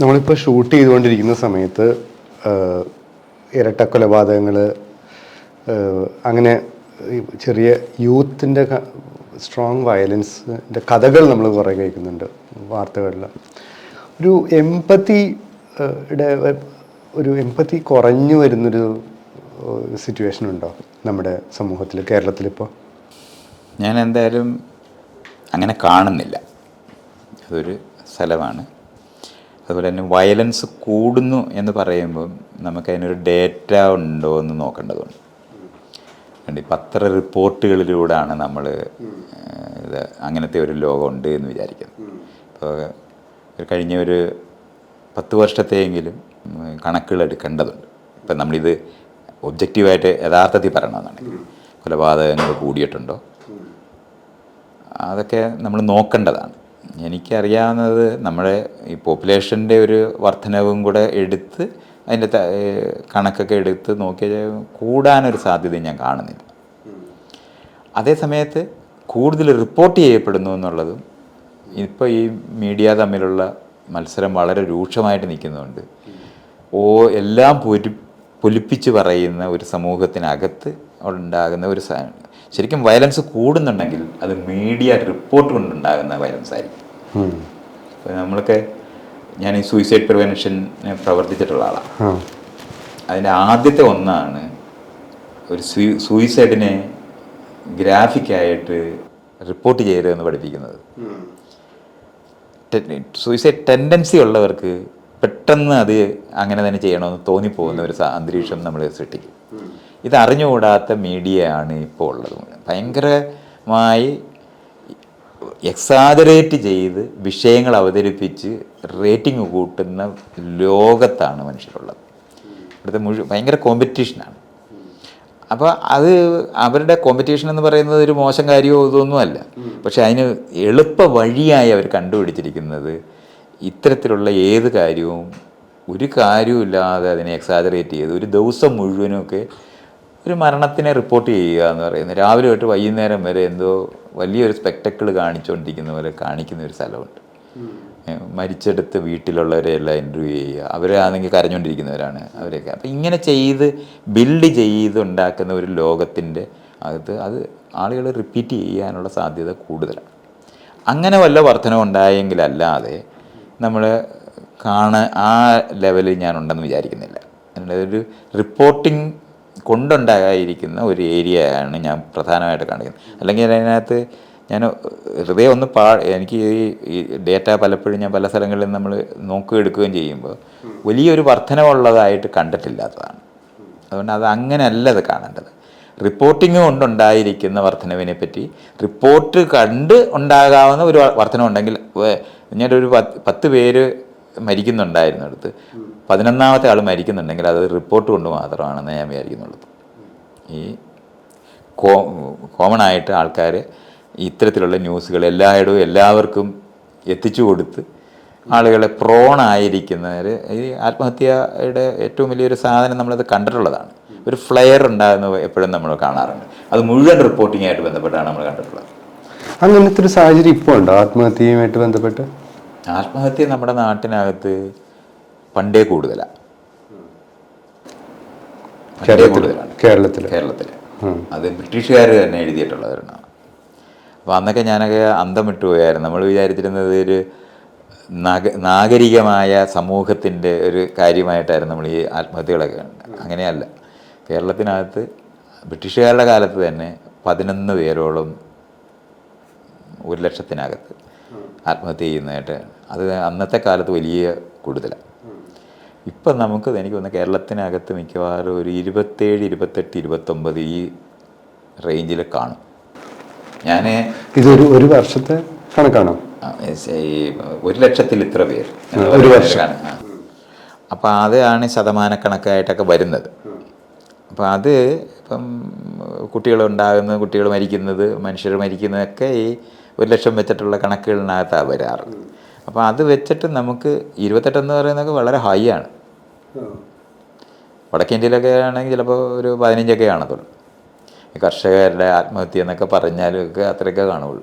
നമ്മളിപ്പോൾ ഷൂട്ട് ചെയ്തുകൊണ്ടിരിക്കുന്ന സമയത്ത് ഇരട്ട കൊലപാതകങ്ങൾ, അങ്ങനെ ചെറിയ യൂത്തിൻ്റെ സ്ട്രോങ് വയലൻസിൻ്റെ കഥകൾ നമ്മൾ കുറേ കേൾക്കുന്നുണ്ട് വാർത്തകളിൽ. ഒരു എമ്പത്തി കുറഞ്ഞു വരുന്നൊരു സിറ്റുവേഷൻ ഉണ്ടോ നമ്മുടെ സമൂഹത്തിൽ, കേരളത്തിലിപ്പോൾ? ഞാൻ എന്തായാലും അങ്ങനെ കാണുന്നില്ല. അതൊരു സ്ഥലമാണ്. അതുപോലെ തന്നെ വയലൻസ് കൂടുന്നു എന്ന് പറയുമ്പം നമുക്കതിനൊരു ഡേറ്റ ഉണ്ടോ എന്ന് നോക്കേണ്ടതുണ്ട്. ഈ പത്ര റിപ്പോർട്ടുകളിലൂടെയാണ് നമ്മൾ ഇത് അങ്ങനത്തെ ഒരു ലോകമുണ്ട് എന്ന് വിചാരിക്കുന്നത്. ഇപ്പോൾ കഴിഞ്ഞ ഒരു 10 വർഷത്തെയെങ്കിലും കണക്കുകൾ എടുക്കേണ്ടതുണ്ട്. ഇപ്പം നമ്മളിത് ഒബ്ജക്റ്റീവായിട്ട് യഥാർത്ഥത്തിൽ പറയണമെന്നുണ്ടെങ്കിൽ കൊലപാതകങ്ങൾ കൂടിയിട്ടുണ്ടോ, അതൊക്കെ നമ്മൾ നോക്കേണ്ടതാണ്. എനിക്കറിയാവുന്നത് നമ്മുടെ ഈ പോപ്പുലേഷൻ്റെ ഒരു വർധനവും കൂടെ എടുത്ത് അതിൻ്റെ കണക്കൊക്കെ എടുത്ത് നോക്കിയാൽ കൂടാനൊരു സാധ്യത ഞാൻ കാണുന്നില്ല. അതേസമയത്ത് കൂടുതൽ റിപ്പോർട്ട് ചെയ്യപ്പെടുന്നു എന്നുള്ളതും ഇപ്പോൾ ഈ മീഡിയ തമ്മിലുള്ള മത്സരം വളരെ രൂക്ഷമായിട്ട് നിൽക്കുന്നതുകൊണ്ട് എല്ലാം പൊലിപ്പിച്ച് പറയുന്ന ഒരു സമൂഹത്തിനകത്ത് ഉണ്ടാകുന്ന ഒരു ശരിക്കും വയലൻസ് കൂടുന്നുണ്ടെങ്കിൽ അത് മീഡിയ റിപ്പോർട്ട് കൊണ്ടുണ്ടാകുന്ന വയലൻസ് ആയിരിക്കും. ഞാൻ ഈ സൂയിസൈഡ് പ്രിവെൻഷന് പ്രവർത്തിച്ചിട്ടുള്ള ആളാണ്. അതിൻ്റെ ആദ്യത്തെ ഒന്നാണ് ഒരു സൂയിസൈഡിനെ ഗ്രാഫിക്കായിട്ട് റിപ്പോർട്ട് ചെയ്യരുതെന്ന് പഠിപ്പിക്കുന്നത്. സൂയിസൈഡ് ടെൻഡൻസി ഉള്ളവർക്ക് പെട്ടെന്ന് അത് അങ്ങനെ തന്നെ ചെയ്യണമെന്ന് തോന്നിപ്പോകുന്ന ഒരു അന്തരീക്ഷം നമ്മൾ സൃഷ്ടിക്കും. ഇത് അറിഞ്ഞുകൂടാത്ത മീഡിയ ആണ് ഇപ്പോൾ ഉള്ളത്. ഭയങ്കരമായി എക്സാജറേറ്റ് ചെയ്ത് വിഷയങ്ങൾ അവതരിപ്പിച്ച് റേറ്റിംഗ് കൂട്ടുന്ന ലോകത്താണ് മനുഷ്യരുള്ളത്. ഇവിടുത്തെ ഭയങ്കര കോമ്പറ്റീഷനാണ്. അപ്പോൾ അത് അവരുടെ കോമ്പറ്റീഷൻ എന്ന് പറയുന്നത് ഒരു മോശം കാര്യമോ ഇതൊന്നുമല്ല. പക്ഷെ അതിന് എളുപ്പ വഴിയായി അവർ കണ്ടുപിടിച്ചിരിക്കുന്നത് ഇത്തരത്തിലുള്ള ഏത് കാര്യവും ഒരു കാര്യവുമില്ലാതെ അതിനെ എക്സാജറേറ്റ് ചെയ്ത് ഒരു ദിവസം മുഴുവനുമൊക്കെ ഒരു മരണത്തിനെ റിപ്പോർട്ട് ചെയ്യുക എന്ന് പറയുന്നത് രാവിലെ തൊട്ട് വൈകുന്നേരം വരെ എന്തോ വലിയൊരു സ്പെക്ടക്കിൾ കാണിച്ചുകൊണ്ടിരിക്കുന്ന പോലെ കാണിക്കുന്ന ഒരു സ്ഥലമുണ്ട്. മരിച്ചെടുത്ത് വീട്ടിലുള്ളവരെയെല്ലാം ഇൻ്റർവ്യൂ ചെയ്യുക, അവരാണെങ്കിൽ കരഞ്ഞുകൊണ്ടിരിക്കുന്നവരാണ് അവരെയൊക്കെ. അപ്പം ഇങ്ങനെ ചെയ്ത് ബിൽഡ് ചെയ്ത് ഉണ്ടാക്കുന്ന ഒരു ലോകത്തിൻ്റെ അകത്ത് അത് ആളുകൾ റിപ്പീറ്റ് ചെയ്യാനുള്ള സാധ്യത കൂടുതലാണ്. അങ്ങനെ വല്ല വർധനം ഉണ്ടായെങ്കിലല്ലാതെ നമ്മൾ ആ ലെവലിൽ ഞാനുണ്ടെന്ന് വിചാരിക്കുന്നില്ല. ഒരു റിപ്പോർട്ടിംഗ് കൊണ്ടുണ്ടായിരിക്കുന്ന ഒരു ഏരിയയാണ് ഞാൻ പ്രധാനമായിട്ട് കാണിക്കുന്നത്. അല്ലെങ്കിൽ അതിനകത്ത് ഞാൻ ഹൃദയം ഒന്ന് എനിക്ക് ഈ ഡേറ്റ പലപ്പോഴും ഞാൻ പല സ്ഥലങ്ങളിലും നമ്മൾ നോക്കുകയും ചെയ്യുമ്പോൾ വലിയൊരു വർധനമുള്ളതായിട്ട് കണ്ടിട്ടില്ലാത്തതാണ്. അതുകൊണ്ട് അത് അങ്ങനെയല്ല അത് കാണേണ്ടത്. റിപ്പോർട്ടിങ് കൊണ്ടുണ്ടായിരിക്കുന്ന വർധനവിനെ പറ്റി റിപ്പോർട്ട് കണ്ട് ഉണ്ടാകാവുന്ന ഒരു വർധനം ഉണ്ടെങ്കിൽ, ഞാനൊരു 10 പേര് മരിക്കുന്നുണ്ടായിരുന്നിടത്ത് 11ാമത്തെ ആൾ മരിക്കുന്നുണ്ടെങ്കിൽ അത് റിപ്പോർട്ട് കൊണ്ട് മാത്രമാണെന്ന് ഞാൻ വിചാരിക്കുന്നുള്ളൂ. ഈ കോമൺ ആയിട്ട് ആൾക്കാർ ഇത്തരത്തിലുള്ള ന്യൂസുകൾ എല്ലായിടവും എല്ലാവർക്കും എത്തിച്ചു കൊടുത്ത് ആളുകളെ പ്രോണായിരിക്കുന്നവർ, ഈ ആത്മഹത്യയുടെ ഏറ്റവും വലിയൊരു സാധനം നമ്മളത് കണ്ടിട്ടുള്ളതാണ്. ഒരു ഫ്ലെയർ ഉണ്ടാകുന്ന എപ്പോഴും നമ്മൾ കാണാറുണ്ട്. അത് മുഴുവൻ റിപ്പോർട്ടിങ്ങായിട്ട് ബന്ധപ്പെട്ടാണ് നമ്മൾ കണ്ടിട്ടുള്ളത്. അങ്ങനത്തെ ഒരു സാഹചര്യം ഇപ്പോൾ ഉണ്ടോ ആത്മഹത്യയുമായിട്ട് ബന്ധപ്പെട്ട്? ആത്മഹത്യ നമ്മുടെ നാട്ടിനകത്ത് പണ്ടേ കൂടുതലാണ്. കേരളത്തിൽ അത് ബ്രിട്ടീഷുകാർ തന്നെ എഴുതിയിട്ടുള്ളവരാണ്. അപ്പോൾ അന്നൊക്കെ ഞാനൊക്കെ അന്തം വിട്ടുപോയായിരുന്നു. നമ്മൾ വിചാരിച്ചിരുന്നത് ഒരു നാഗരികമായ സമൂഹത്തിൻ്റെ ഒരു കാര്യമായിട്ടായിരുന്നു നമ്മൾ ഈ ആത്മഹത്യകളൊക്കെ. അങ്ങനെയല്ല. കേരളത്തിനകത്ത് ബ്രിട്ടീഷുകാരുടെ കാലത്ത് തന്നെ 11 പേരോളം 100,000-ത്തിനകത്ത് ആത്മഹത്യ ചെയ്യുന്നതായിട്ട്, അത് അന്നത്തെ കാലത്ത് വലിയ കൂടുതലാണ്. ഇപ്പം എനിക്ക് തോന്നുന്നു കേരളത്തിനകത്ത് മിക്കവാറും ഒരു 27, 28, 29 ഈ റേഞ്ചിൽ കാണും. ഇതൊരു ഒരു വർഷത്തെ കണക്കാണോ? 1,00,000-ൽ ഇത്ര പേര് ഒരു വർഷമാണ്. അപ്പം അതാണ് ശതമാനക്കണക്കായിട്ടൊക്കെ വരുന്നത്. അപ്പം അത് ഇപ്പം കുട്ടികൾ മരിക്കുന്നത്, മനുഷ്യർ മരിക്കുന്നതൊക്കെ ഈ 1,00,000 വെച്ചിട്ടുള്ള കണക്കുകളിനകത്താണ് വരാറ്. അപ്പോൾ അത് വെച്ചിട്ട് നമുക്ക് 28 എന്ന് പറയുന്നതൊക്കെ വളരെ ഹൈ ആണ്. വടക്കേ ഇന്ത്യയിലൊക്കെ ആണെങ്കിൽ ചിലപ്പോൾ ഒരു 15 കാണത്തുള്ളൂ. ഈ കർഷകരുടെ ആത്മഹത്യ എന്നൊക്കെ പറഞ്ഞാലൊക്കെ അത്രയൊക്കെ കാണുള്ളൂ.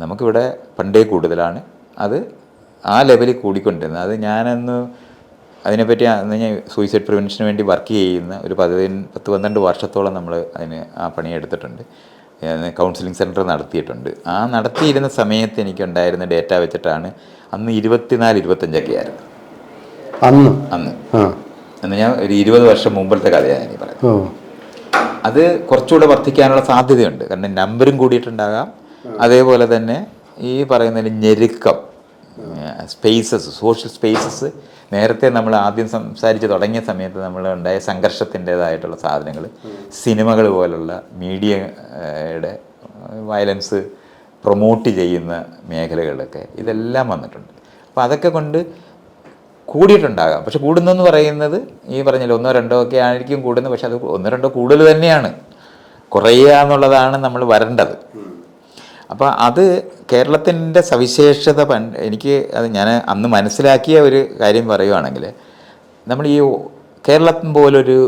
നമുക്കിവിടെ പണ്ടേ കൂടുതലാണ്. അത് ആ ലെവലിൽ കൂടിക്കൊണ്ടിരുന്നത്. അത് ഞാനന്ന് അതിനെപ്പറ്റി അന്ന് ഞാൻ സൂയിസൈഡ് പ്രിവെൻഷന് വേണ്ടി വർക്ക് ചെയ്യുന്ന ഒരു 10-12 വർഷത്തോളം നമ്മൾ അതിന് ആ പണിയെടുത്തിട്ടുണ്ട്. കൗൺസിലിംഗ് സെൻറ്റർ നടത്തിയിട്ടുണ്ട്. ആ നടത്തിയിരുന്ന സമയത്ത് എനിക്കുണ്ടായിരുന്ന ഡേറ്റ വെച്ചിട്ടാണ് അന്ന് 24-25 ആയിരുന്നു അന്ന്. എന്ന് ഞാൻ ഒരു 20 വർഷം മുമ്പത്തെ കഥയാണ് ഞാൻ പറയുന്നത്. അത് കുറച്ചുകൂടെ വർദ്ധിക്കാനുള്ള സാധ്യതയുണ്ട്. കാരണം നമ്പറും കൂടിയിട്ടുണ്ടാകാം. അതേപോലെ തന്നെ ഈ പറയുന്നതിന് ഞെരുക്കം, സ്പേസസ്, സോഷ്യൽ സ്പേസസ്, നേരത്തെ നമ്മൾ ആദ്യം സംസാരിച്ച് തുടങ്ങിയ സമയത്ത് നമ്മൾ ഉണ്ടായ സംഘർഷത്തിൻ്റേതായിട്ടുള്ള സാധനങ്ങൾ, സിനിമകൾ പോലുള്ള മീഡിയയുടെ വയലൻസ് പ്രൊമോട്ട് ചെയ്യുന്ന മേഖലകളിലൊക്കെ ഇതെല്ലാം വന്നിട്ടുണ്ട്. അപ്പോൾ അതൊക്കെ കൊണ്ട് കൂടിയിട്ടുണ്ടാകാം. പക്ഷെ കൂടുന്നെന്ന് പറയുന്നത് ഈ പറഞ്ഞില്ല 1-2 ഒക്കെ ആയിരിക്കും കൂടുന്നത്. പക്ഷെ അത് 1-2 കൂടുതൽ തന്നെയാണ്. കുറയുക എന്നുള്ളതാണ് നമ്മൾ വരേണ്ടത്. അപ്പോൾ അത് കേരളത്തിൻ്റെ സവിശേഷത. എനിക്ക് അത് ഞാൻ അന്ന് മനസ്സിലാക്കിയ ഒരു കാര്യം പറയുകയാണെങ്കിൽ, നമ്മൾ ഈ കേരളം പോലൊരു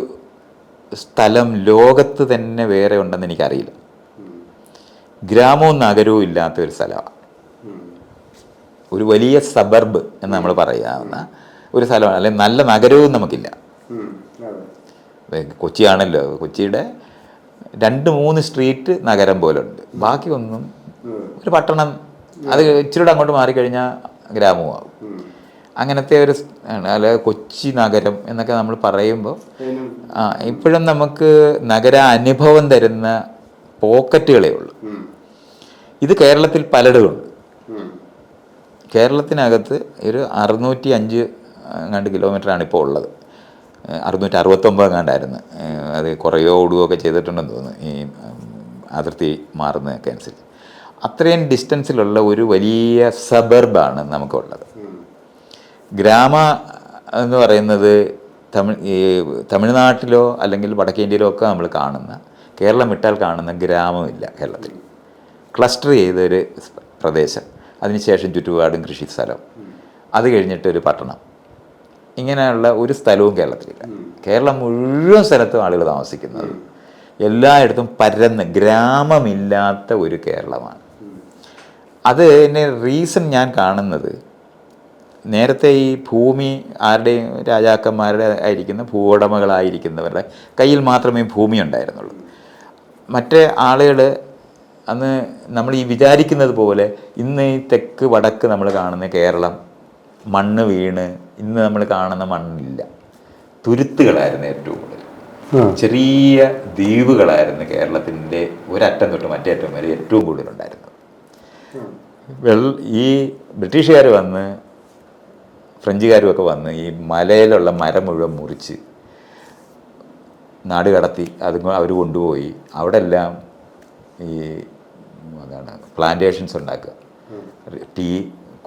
സ്ഥലം ലോകത്ത് തന്നെ വേറെ ഉണ്ടെന്ന് എനിക്കറിയില്ല. ഗ്രാമവും നഗരവും ഇല്ലാത്തൊരു സ്ഥലമാണ്. ഒരു വലിയ സബർബ് എന്ന് നമ്മൾ പറയാവുന്ന ഒരു സ്ഥലമാണ്. അല്ലെങ്കിൽ നല്ല നഗരവും നമുക്കില്ല. കൊച്ചിയാണല്ലോ, കൊച്ചിയുടെ 2-3 സ്ട്രീറ്റ് നഗരം പോലെ ഉണ്ട്. ബാക്കി ഒന്നും ഒരു പട്ടണം, അത് ഇച്ചിരി അങ്ങോട്ട് മാറിക്കഴിഞ്ഞാൽ ഗ്രാമമാകും. അങ്ങനത്തെ ഒരു അല്ല കൊച്ചി നഗരം എന്നൊക്കെ നമ്മൾ പറയുമ്പോൾ ഇപ്പോഴും നമുക്ക് നഗര അനുഭവം തരുന്ന പോക്കറ്റുകളേ ഉള്ളൂ. ഇത് കേരളത്തിൽ പലയിടമുണ്ട്. കേരളത്തിനകത്ത് ഒരു 605 എങ്ങാണ്ട് കിലോമീറ്ററാണ് ഇപ്പോൾ ഉള്ളത്. 669 എങ്ങാണ്ടായിരുന്നു. അത് കുറയോ ഓടുകയൊക്കെ ചെയ്തിട്ടുണ്ടെന്ന് തോന്നുന്നു ഈ അതിർത്തി മാറുന്നതൊക്കെ അനുസരിച്ച്. അത്രയും ഡിസ്റ്റൻസിലുള്ള ഒരു വലിയ സബർബാണ് നമുക്കുള്ളത്. ഗ്രാമ എന്ന് പറയുന്നത് തമിഴ്നാട്ടിലോ അല്ലെങ്കിൽ വടക്കേന്ത്യയിലോ ഒക്കെ നമ്മൾ കാണുന്ന, കേരളം വിട്ടാൽ കാണുന്ന ഗ്രാമമില്ല കേരളത്തിൽ. ക്ലസ്റ്റർ ചെയ്തൊരു പ്രദേശം, അതിനുശേഷം ചുറ്റുപാടും കൃഷി സ്ഥലം, അത് കഴിഞ്ഞിട്ടൊരു പട്ടണം, ഇങ്ങനെയുള്ള ഒരു സ്ഥലവും കേരളത്തിലില്ല. കേരളം മുഴുവൻ സ്ഥലത്തും ആളുകൾ താമസിക്കുന്നത്, എല്ലായിടത്തും പരന്ന് ഗ്രാമമില്ലാത്ത ഒരു കേരളമാണ്. അതിന് റീസൺ ഞാൻ കാണുന്നത്, നേരത്തെ ഈ ഭൂമി ആരുടെയും രാജാക്കന്മാരുടെ ആയിരിക്കുന്ന ഭൂവുടമകളായിരിക്കുന്നവരുടെ കയ്യിൽ മാത്രമേ ഭൂമി ഉണ്ടായിരുന്നുള്ളൂ. മറ്റേ ആളുകൾ അന്ന് നമ്മൾ ഈ വിചാരിക്കുന്നത് പോലെ ഇന്ന് ഈ തെക്ക് വടക്ക് നമ്മൾ കാണുന്ന കേരളം മണ്ണ് വീണ് ഇന്ന് നമ്മൾ കാണുന്ന മണ്ണില്ല. തുരുത്തുകളായിരുന്നു ഏറ്റവും കൂടുതൽ. ചെറിയ ദ്വീപുകളായിരുന്നു കേരളത്തിൻ്റെ ഒരറ്റം തൊട്ട് മറ്റേ അറ്റം വരെ ഏറ്റവും കൂടുതലുണ്ടായിരുന്നത്. ഈ ബ്രിട്ടീഷുകാർ വന്ന്, ഫ്രഞ്ചുകാരുമൊക്കെ വന്ന് ഈ മലയിലുള്ള മരം മുഴുവൻ മുറിച്ച് നാട് കടത്തി അത് അവർ കൊണ്ടുപോയി അവിടെ എല്ലാം ഈ പ്ലാന്റേഷൻസ് ഉണ്ടാക്കുക. ടീ,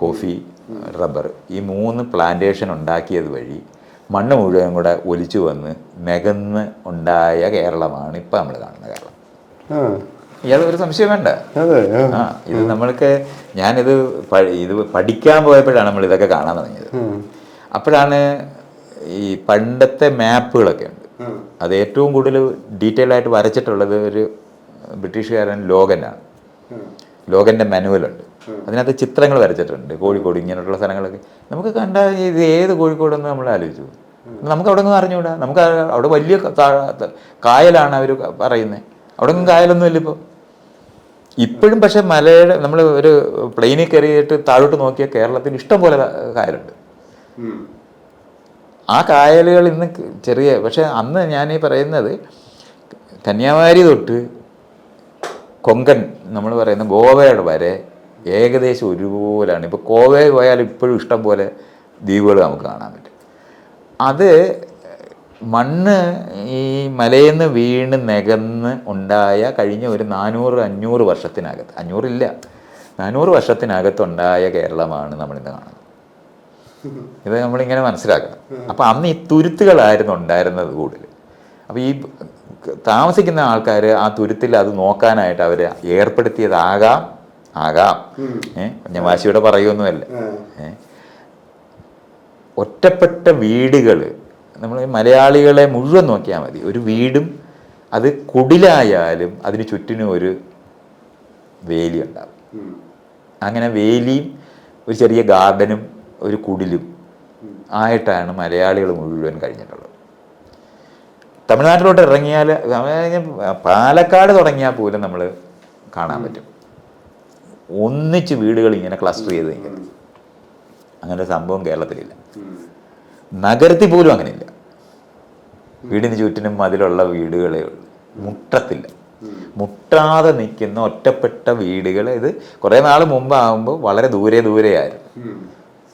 കോഫി, റബ്ബർ, ഈ 3 പ്ലാന്റേഷൻ ഉണ്ടാക്കിയത് വഴി മണ്ണ് മുഴുവൻ കൂടെ ഒലിച്ചു വന്ന് നികന്ന് ഉണ്ടായ കേരളമാണ് ഇപ്പം നമ്മൾ കാണുന്ന കേരളം. ഇയാളൊരു സംശയം വേണ്ട. ഇത് നമ്മൾക്ക് ഞാനിത് പഠിക്കാൻ പോയപ്പോഴാണ് നമ്മളിതൊക്കെ കാണാൻ തുടങ്ങിയത്. അപ്പോഴാണ് ഈ പണ്ടത്തെ മാപ്പുകളൊക്കെ ഉണ്ട്. അത് ഏറ്റവും കൂടുതൽ ഡീറ്റെയിൽ ആയിട്ട് വരച്ചിട്ടുള്ളത് ഒരു ബ്രിട്ടീഷുകാരൻ ലോഗനാണ്. ലോഗൻ്റെ മാനുവലുണ്ട്. അതിനകത്ത് ചിത്രങ്ങൾ വരച്ചിട്ടുണ്ട്. കോഴിക്കോട് ഇങ്ങനെയുള്ള സ്ഥലങ്ങളൊക്കെ നമുക്ക് കണ്ടാൽ ഇത് ഏത് കോഴിക്കോടെന്ന് നമ്മൾ ആലോചിച്ചു. നമുക്ക് അവിടെ ഒന്നും അറിഞ്ഞുകൂടാ. നമുക്ക് അവിടെ വലിയ കായലാണ് അവർ പറയുന്നത്. അവിടെ ഒന്നും കായലൊന്നും ഇല്ല ഇപ്പോൾ ഇപ്പോഴും. പക്ഷേ മലയുടെ നമ്മൾ ഒരു പ്ലെയിനിൽ കയറിയിട്ട് താഴോട്ട് നോക്കിയാൽ കേരളത്തിൽ ഇഷ്ടം പോലെ കായലുണ്ട്. ആ കായലുകൾ ഇന്ന് ചെറിയ, പക്ഷേ അന്ന് ഞാനീ പറയുന്നത് കന്യാകുമാരി തൊട്ട് കൊങ്കൺ നമ്മൾ പറയുന്ന ഗോവയുടെ വരെ ഏകദേശം ഒരുപോലെയാണ്. ഇപ്പോൾ ഗോവയിൽ പോയാൽ ഇപ്പോഴും ഇഷ്ടം പോലെ ദ്വീപുകൾ നമുക്ക് കാണാൻ പറ്റും. അത് മണ്ണ് ഈ മലയിൽ നിന്ന് വീണ് നികന്ന് ഉണ്ടായ കഴിഞ്ഞ ഒരു 400-500 വർഷത്തിനകത്ത്, 400 വർഷത്തിനകത്തുണ്ടായ കേരളമാണ് നമ്മളിന്ന് കാണുന്നത്. ഇത് നമ്മളിങ്ങനെ മനസ്സിലാക്കണം. അപ്പോൾ അന്ന് ഈ തുരുത്തുകളായിരുന്നു ഉണ്ടായിരുന്നത് കൂടുതൽ. അപ്പോൾ ഈ താമസിക്കുന്ന ആൾക്കാർ ആ തുരുത്തിൽ അത് നോക്കാനായിട്ട് അവർ ഏർപ്പെടുത്തിയതാകാം. ഞാൻ വാശിയോടെ പറയുമൊന്നുമല്ല. ഒറ്റപ്പെട്ട വീടുകൾ, നമ്മൾ മലയാളികളെ മുഴുവൻ നോക്കിയാൽ മതി. ഒരു വീടും അത് കുടിലായാലും അതിന് ചുറ്റിനും ഒരു വേലി ഉണ്ടാകും. അങ്ങനെ വേലിയും ഒരു ചെറിയ ഗാർഡനും ഒരു കുടിലും ആയിട്ടാണ് മലയാളികൾ മുഴുവൻ കഴിഞ്ഞിട്ടുള്ളത്. തമിഴ്നാട്ടിലോട്ട് ഇറങ്ങിയാൽ പാലക്കാട് തുടങ്ങിയാൽ പോലും നമ്മൾ കാണാൻ പറ്റും ഒന്നിച്ച് വീടുകൾ ഇങ്ങനെ ക്ലസ്റ്റർ ചെയ്ത് നിൽക്കുന്നത്. അങ്ങനെ ഒരു സംഭവം കേരളത്തിലില്ല. നഗരത്തിൽ പോലും അങ്ങനെയില്ല. വീടിന് ചുറ്റിനും മതിലുള്ള വീടുകളേ ഉള്ളൂ, മുട്ടത്തില്ല. മുട്ടാതെ നിൽക്കുന്ന ഒറ്റപ്പെട്ട വീടുകൾ. ഇത് കുറേ നാൾ മുമ്പാകുമ്പോൾ വളരെ ദൂരെയായിരുന്നു.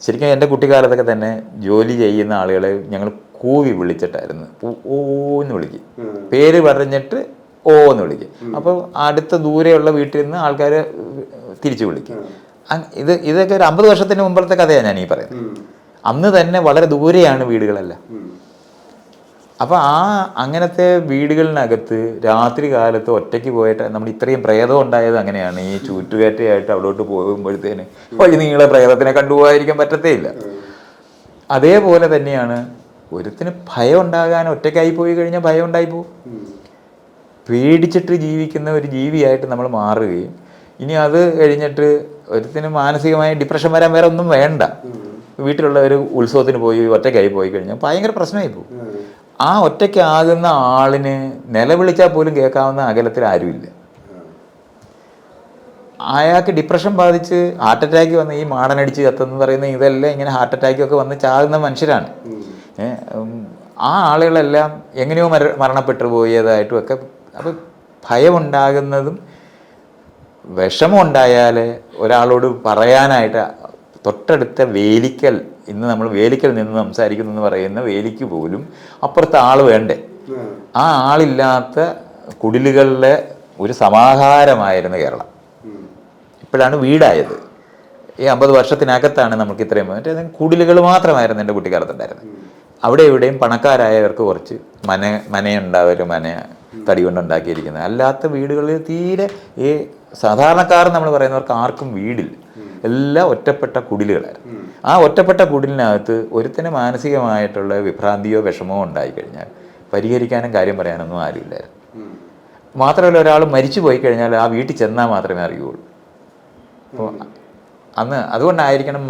ശരിക്കും എൻ്റെ കുട്ടിക്കാലത്തൊക്കെ തന്നെ ജോലി ചെയ്യുന്ന ആളുകളെ ഞങ്ങൾ കൂവി വിളിച്ചിട്ടായിരുന്നു. ഓന്ന് വിളിക്കും, പേര് പറഞ്ഞിട്ട് ഓന്ന് വിളിക്കും. അപ്പോൾ അടുത്ത ദൂരെയുള്ള വീട്ടിൽ നിന്ന് ആൾക്കാർ തിരിച്ചു വിളിക്കും. ഇതൊക്കെ ഒരു 50 വർഷത്തിന് മുമ്പത്തെ കഥയാണ് ഞാൻ ഈ പറയുന്നത്. അന്ന് തന്നെ വളരെ ദൂരെയാണ് വീടുകളെല്ലാം. അപ്പോൾ അങ്ങനത്തെ വീടുകളിനകത്ത് രാത്രി കാലത്ത് ഒറ്റയ്ക്ക് പോയിട്ട് നമ്മൾ ഇത്രയും പ്രേതം ഉണ്ടായത് അങ്ങനെയാണ്. ഈ ചുറ്റുകയറ്റയായിട്ട് അവിടോട്ട് പോകുമ്പോഴത്തേന് വഴി നീളെ പ്രേതത്തിനെ കണ്ടുപോകാതിരിക്കാൻ പറ്റത്തേ ഇല്ല. അതേപോലെ തന്നെയാണ് ഒരുത്തിന് ഭയം ഉണ്ടാകാൻ, ഒറ്റയ്ക്കായി പോയി കഴിഞ്ഞാൽ ഭയം ഉണ്ടായിപ്പോവും. പേടിച്ചിട്ട് ജീവിക്കുന്ന ഒരു ജീവിയായിട്ട് നമ്മൾ മാറുകയും ഇനി അത് കഴിഞ്ഞിട്ട് ഒരുത്തിന് മാനസികമായ ഡിപ്രഷൻ വരാൻ വേറെ ഒന്നും വേണ്ട. വീട്ടിലുള്ള ഒരു ഉത്സവത്തിന് പോയി ഒറ്റയ്ക്കായി പോയി കഴിഞ്ഞാൽ ഭയങ്കര പ്രശ്നമായി പോകും. ആ ഒറ്റയ്ക്കാകുന്ന ആളിന് നിലവിളിച്ചാൽ പോലും കേൾക്കാവുന്ന അകലത്തിൽ ആരുമില്ല. അയാൾക്ക് ഡിപ്രഷൻ ബാധിച്ച് ഹാർട്ട് അറ്റാക്ക് വന്ന് ഈ മാടനടിച്ച് കത്തെന്ന് പറയുന്ന ഇതെല്ലാം ഇങ്ങനെ ഹാർട്ട് അറ്റാക്കൊക്കെ വന്ന് ചാകുന്ന മനുഷ്യരാണ്. ആ ആളുകളെല്ലാം എങ്ങനെയോ മരണപ്പെട്ടു പോയതായിട്ടും ഒക്കെ. അപ്പോൾ ഭയമുണ്ടാകുന്നതും വിഷമം ഉണ്ടായാൽ ഒരാളോട് പറയാനായിട്ട് തൊട്ടടുത്ത വേലിക്കൽ, ഇന്ന് നമ്മൾ വേലിക്കൽ നിന്ന് സംസാരിക്കുന്നു എന്ന് പറയുന്ന വേലിക്ക് പോലും അപ്പുറത്ത് ആൾ വേണ്ടേ. ആ ആളില്ലാത്ത കുടിലുകളിലെ ഒരു സമാഹാരമായിരുന്നു കേരളം. ഇപ്പോഴാണ് വീടായത്. ഈ 50 വർഷത്തിനകത്താണ് നമുക്ക് ഇത്രയും. മറ്റേ കുടിലുകൾ മാത്രമായിരുന്നു എൻ്റെ കുട്ടിക്കാലത്തുണ്ടായിരുന്നത്. അവിടെ എവിടെയും പണക്കാരായവർക്ക് കുറച്ച് മനയുണ്ടാവും, മന തടി കൊണ്ടുണ്ടാക്കിയിരിക്കുന്നത്. അല്ലാത്ത വീടുകളിൽ തീരെ ഈ സാധാരണക്കാർ നമ്മൾ പറയുന്നവർക്ക് ആർക്കും വീടില്ല. എല്ലാം ഒറ്റപ്പെട്ട കുടിലുകളായിരുന്നു. ആ ഒറ്റപ്പെട്ട കുടിലിനകത്ത് ഒരുത്തിന് മാനസികമായിട്ടുള്ള വിഭ്രാന്തിയോ വിഷമോ ഉണ്ടായിക്കഴിഞ്ഞാൽ പരിഹരിക്കാനും കാര്യം പറയാനൊന്നും ആരുമില്ലായിരുന്നു. മാത്രമല്ല, ഒരാൾ മരിച്ചു പോയി കഴിഞ്ഞാൽ ആ വീട്ടിൽ ചെന്നാൽ മാത്രമേ അറിയുള്ളൂ. അപ്പോൾ അന്ന് അതുകൊണ്ടായിരിക്കണം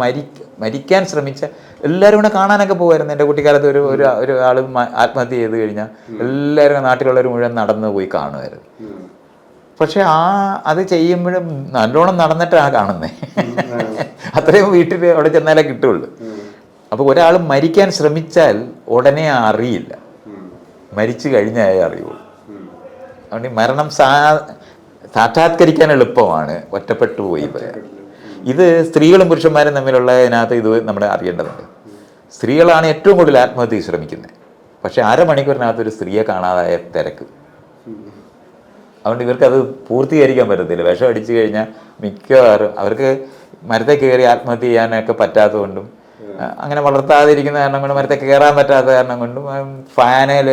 മരിക്കാൻ ശ്രമിച്ച എല്ലാവരും കൂടെ കാണാനൊക്കെ പോകുമായിരുന്നു. എൻ്റെ കുട്ടിക്കാലത്ത് ഒരാൾ ആത്മഹത്യ ചെയ്ത് കഴിഞ്ഞാൽ എല്ലാവരും നാട്ടിലുള്ളവർ മുഴുവൻ നടന്നു പോയി കാണുമായിരുന്നു. പക്ഷെ അത് ചെയ്യുമ്പോഴും നല്ലോണം നടന്നിട്ടാണ് കാണുന്നത്. അത്രയും വീട്ടിൽ അവിടെ ചെന്നാലേ കിട്ടുള്ളൂ. അപ്പോൾ ഒരാൾ മരിക്കാൻ ശ്രമിച്ചാൽ ഉടനെ അറിയില്ല, മരിച്ചു കഴിഞ്ഞാലേ അറിയുള്ളൂ. അതുകൊണ്ട് മരണം സാക്ഷാത്കരിക്കാൻ എളുപ്പമാണ്, ഒറ്റപ്പെട്ടു പോയി പറയാം. ഇത് സ്ത്രീകളും പുരുഷന്മാരും തമ്മിലുള്ള ഇതിനകത്ത് ഇത് നമ്മൾ അറിയേണ്ടതുണ്ട്. സ്ത്രീകളാണ് ഏറ്റവും കൂടുതൽ ആത്മഹത്യക്ക് ശ്രമിക്കുന്നത്. പക്ഷെ അരമണിക്കൂറിനകത്ത് ഒരു സ്ത്രീയെ കാണാതായ തിരക്ക്. അതുകൊണ്ട് ഇവർക്കത് പൂർത്തീകരിക്കാൻ പറ്റത്തില്ല. വിഷം അടിച്ചു കഴിഞ്ഞാൽ മിക്കവാറും അവർക്ക് മരത്തെ കയറി ആത്മഹത്യ ചെയ്യാനൊക്കെ പറ്റാത്തതുകൊണ്ടും അങ്ങനെ വളർത്താതിരിക്കുന്ന കാരണം കൊണ്ടും മരത്തെ കയറാൻ പറ്റാത്ത കാരണം കൊണ്ടും ഫാനിൽ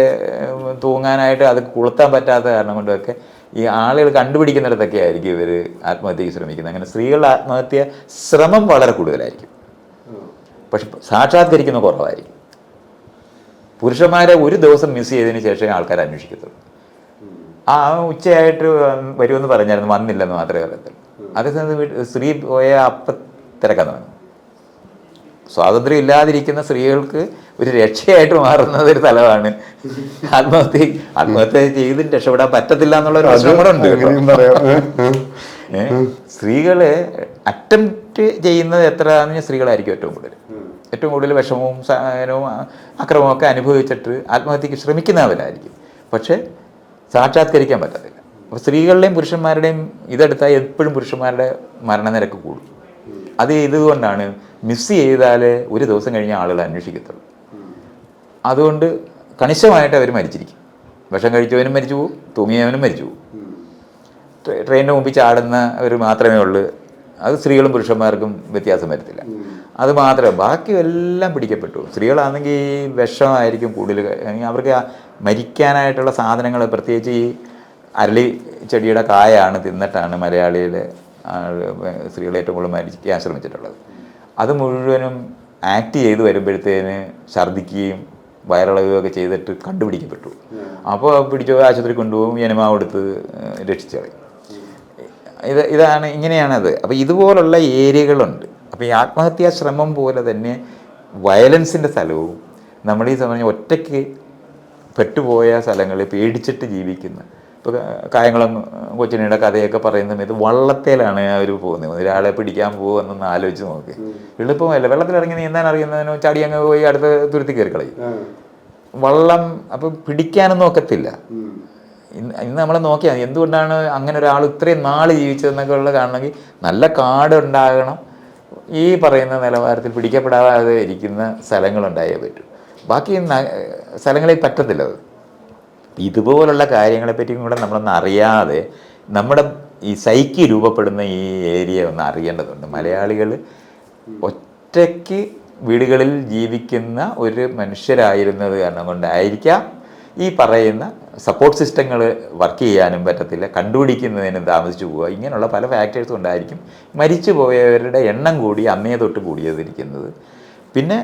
തൂങ്ങാനായിട്ട് അത് കൊളുത്താൻ പറ്റാത്ത കാരണം കൊണ്ടുമൊക്കെ ഈ ആളുകൾ കണ്ടുപിടിക്കുന്നിടത്തൊക്കെ ആയിരിക്കും ഇവർ ആത്മഹത്യക്ക് ശ്രമിക്കുന്നത്. അങ്ങനെ സ്ത്രീകളുടെ ആത്മഹത്യ ശ്രമം വളരെ കൂടുതലായിരിക്കും, പക്ഷെ സാക്ഷാത്കരിക്കുന്ന കുറവായിരിക്കും. പുരുഷന്മാരെ ഒരു ദിവസം മിസ് ചെയ്തതിന് ശേഷമേ ആൾക്കാർ അന്വേഷിക്കത്തുള്ളൂ. ഉച്ചയായിട്ട് വരുമെന്ന് പറഞ്ഞായിരുന്നു, വന്നില്ലെന്ന് മാത്രമേ പറയത്തുള്ളൂ. അതേസമയത്ത് സ്ത്രീ പോയ അപ്പം തിരക്കാൻ തുടങ്ങും. സ്വാതന്ത്ര്യം ഇല്ലാതിരിക്കുന്ന സ്ത്രീകൾക്ക് ഒരു രക്ഷയായിട്ട് മാറുന്നത് ഒരു തലമാണ് ആത്മഹത്യ ചെയ്തിട്ട് രക്ഷപ്പെടാൻ പറ്റത്തില്ല എന്നുള്ളൊരു പ്രശ്നം കൂടെ ഉണ്ട്. സ്ത്രീകള് അറ്റംപ്റ്റ് ചെയ്യുന്നത് എത്രയാണെന്ന് സ്ത്രീകളായിരിക്കും ഏറ്റവും കൂടുതൽ വിഷമവും അക്രമവും ഒക്കെ അനുഭവിച്ചിട്ട് ആത്മഹത്യക്ക് ശ്രമിക്കുന്നവരായിരിക്കും. പക്ഷെ സാക്ഷാത്കരിക്കാൻ പറ്റത്തില്ല. അപ്പോൾ സ്ത്രീകളുടെയും പുരുഷന്മാരുടെയും ഇതെടുത്താൽ എപ്പോഴും പുരുഷന്മാരുടെ മരണനിരക്ക് കൂടും. അത് ഇതുകൊണ്ടാണ് മിസ് ചെയ്താൽ ഒരു ദിവസം കഴിഞ്ഞ ആളുകൾ അന്വേഷിക്കത്തുള്ളൂ. അതുകൊണ്ട് കണിശമായിട്ട് അവർ മരിച്ചിരിക്കും. വിഷം കഴിച്ചവനും മരിച്ചു പോകും, തൂങ്ങിയവനും മരിച്ചു പോകും. ട്രെയിനിന് മുമ്പിൽ ചാടുന്നവർ മാത്രമേ ഉള്ളൂ. അത് സ്ത്രീകളും പുരുഷന്മാർക്കും വ്യത്യാസം വരത്തില്ല. അത് മാത്രമേ, ബാക്കി എല്ലാം പിടിക്കപ്പെട്ടു. സ്ത്രീകളാണെങ്കിൽ വിഷമായിരിക്കും കൂടുതൽ. അവർക്ക് മരിക്കാനായിട്ടുള്ള സാധനങ്ങൾ, പ്രത്യേകിച്ച് ഈ അരളി ചെടിയുടെ കായാണ് തിന്നിട്ടാണ് മലയാളിയിലെ സ്ത്രീകൾ ഏറ്റവും കൂടുതൽ മരിക്കാൻ ശ്രമിച്ചിട്ടുള്ളത്. അത് മുഴുവനും ആക്ട് ചെയ്ത് വരുമ്പോഴത്തേന് ഛർദ്ദിക്കുകയും വയറിളകുകയൊക്കെ ചെയ്തിട്ട് കണ്ടുപിടിക്കപ്പെട്ടു. അപ്പോൾ പിടിച്ചു ആശുപത്രി കൊണ്ടുപോകും, എനമാ കൊടുത്ത് രക്ഷിച്ചു കളയും. ഇങ്ങനെയാണത്. അപ്പോൾ ഇതുപോലുള്ള ഏരിയകളുണ്ട്. അപ്പോൾ ഈ ആത്മഹത്യാ ശ്രമം പോലെ തന്നെ വയലൻസിൻ്റെ സ്ഥലവും നമ്മൾ ഈ സമയം ഒറ്റയ്ക്ക് പെട്ടുപോയ സ്ഥലങ്ങളിൽ പേടിച്ചിട്ട് ജീവിക്കുന്ന, ഇപ്പോൾ കായംകുളം കൊച്ചിനിയുടെ കഥയൊക്കെ പറയുന്ന സമയത്ത് വള്ളത്തേലാണ് അവർ പോകുന്നത്. ഒരാളെ പിടിക്കാൻ പോകുമെന്നൊന്ന് ആലോചിച്ച് നോക്കി. എളുപ്പമല്ല, വെള്ളത്തിലിറങ്ങി നീന്താൻ അറിയുന്നതിനോ ചാടി അങ്ങ് പോയി അടുത്ത തുരുത്തി കയറി കളയും. വള്ളം അപ്പം പിടിക്കാനൊന്നും ഒക്കത്തില്ല. ഇന്ന് നമ്മൾ നോക്കിയാൽ എന്തുകൊണ്ടാണ് അങ്ങനെ ഒരാൾ ഇത്രയും നാൾ ജീവിച്ചതെന്നൊക്കെ ഉള്ളത് കാണണമെങ്കിൽ നല്ല കാടുണ്ടാകണം, ഈ പറയുന്ന നിലവാരത്തിൽ പിടിക്കപ്പെടാതെ ഇരിക്കുന്ന സ്ഥലങ്ങളുണ്ടായേ പറ്റൂ. ബാക്കി സ്ഥലങ്ങളിൽ പറ്റത്തില്ല. അത് ഇതുപോലുള്ള കാര്യങ്ങളെപ്പറ്റിയും കൂടെ നമ്മളൊന്ന് അറിയാതെ നമ്മുടെ ഈ സൈക്കി രൂപപ്പെടുന്ന ഈ ഏരിയ ഒന്ന് അറിയേണ്ടതുണ്ട്. മലയാളികൾ ഒറ്റയ്ക്ക് വീടുകളിൽ ജീവിക്കുന്ന ഒരു മനുഷ്യരായിരുന്നത് കാരണം കൊണ്ടായിരിക്കാം ഈ പറയുന്ന സപ്പോർട്ട് സിസ്റ്റങ്ങൾ വർക്ക് ചെയ്യാനും പറ്റത്തില്ല, കണ്ടുപിടിക്കുന്നതിനും താമസിച്ചു പോവുക. ഇങ്ങനെയുള്ള പല ഫാക്ടേഴ്സും ഉണ്ടായിരിക്കും മരിച്ചു പോയവരുടെ എണ്ണം കൂടി അന്നേ തൊട്ട് കൂടിയതിരിക്കുന്നത്. പിന്നെ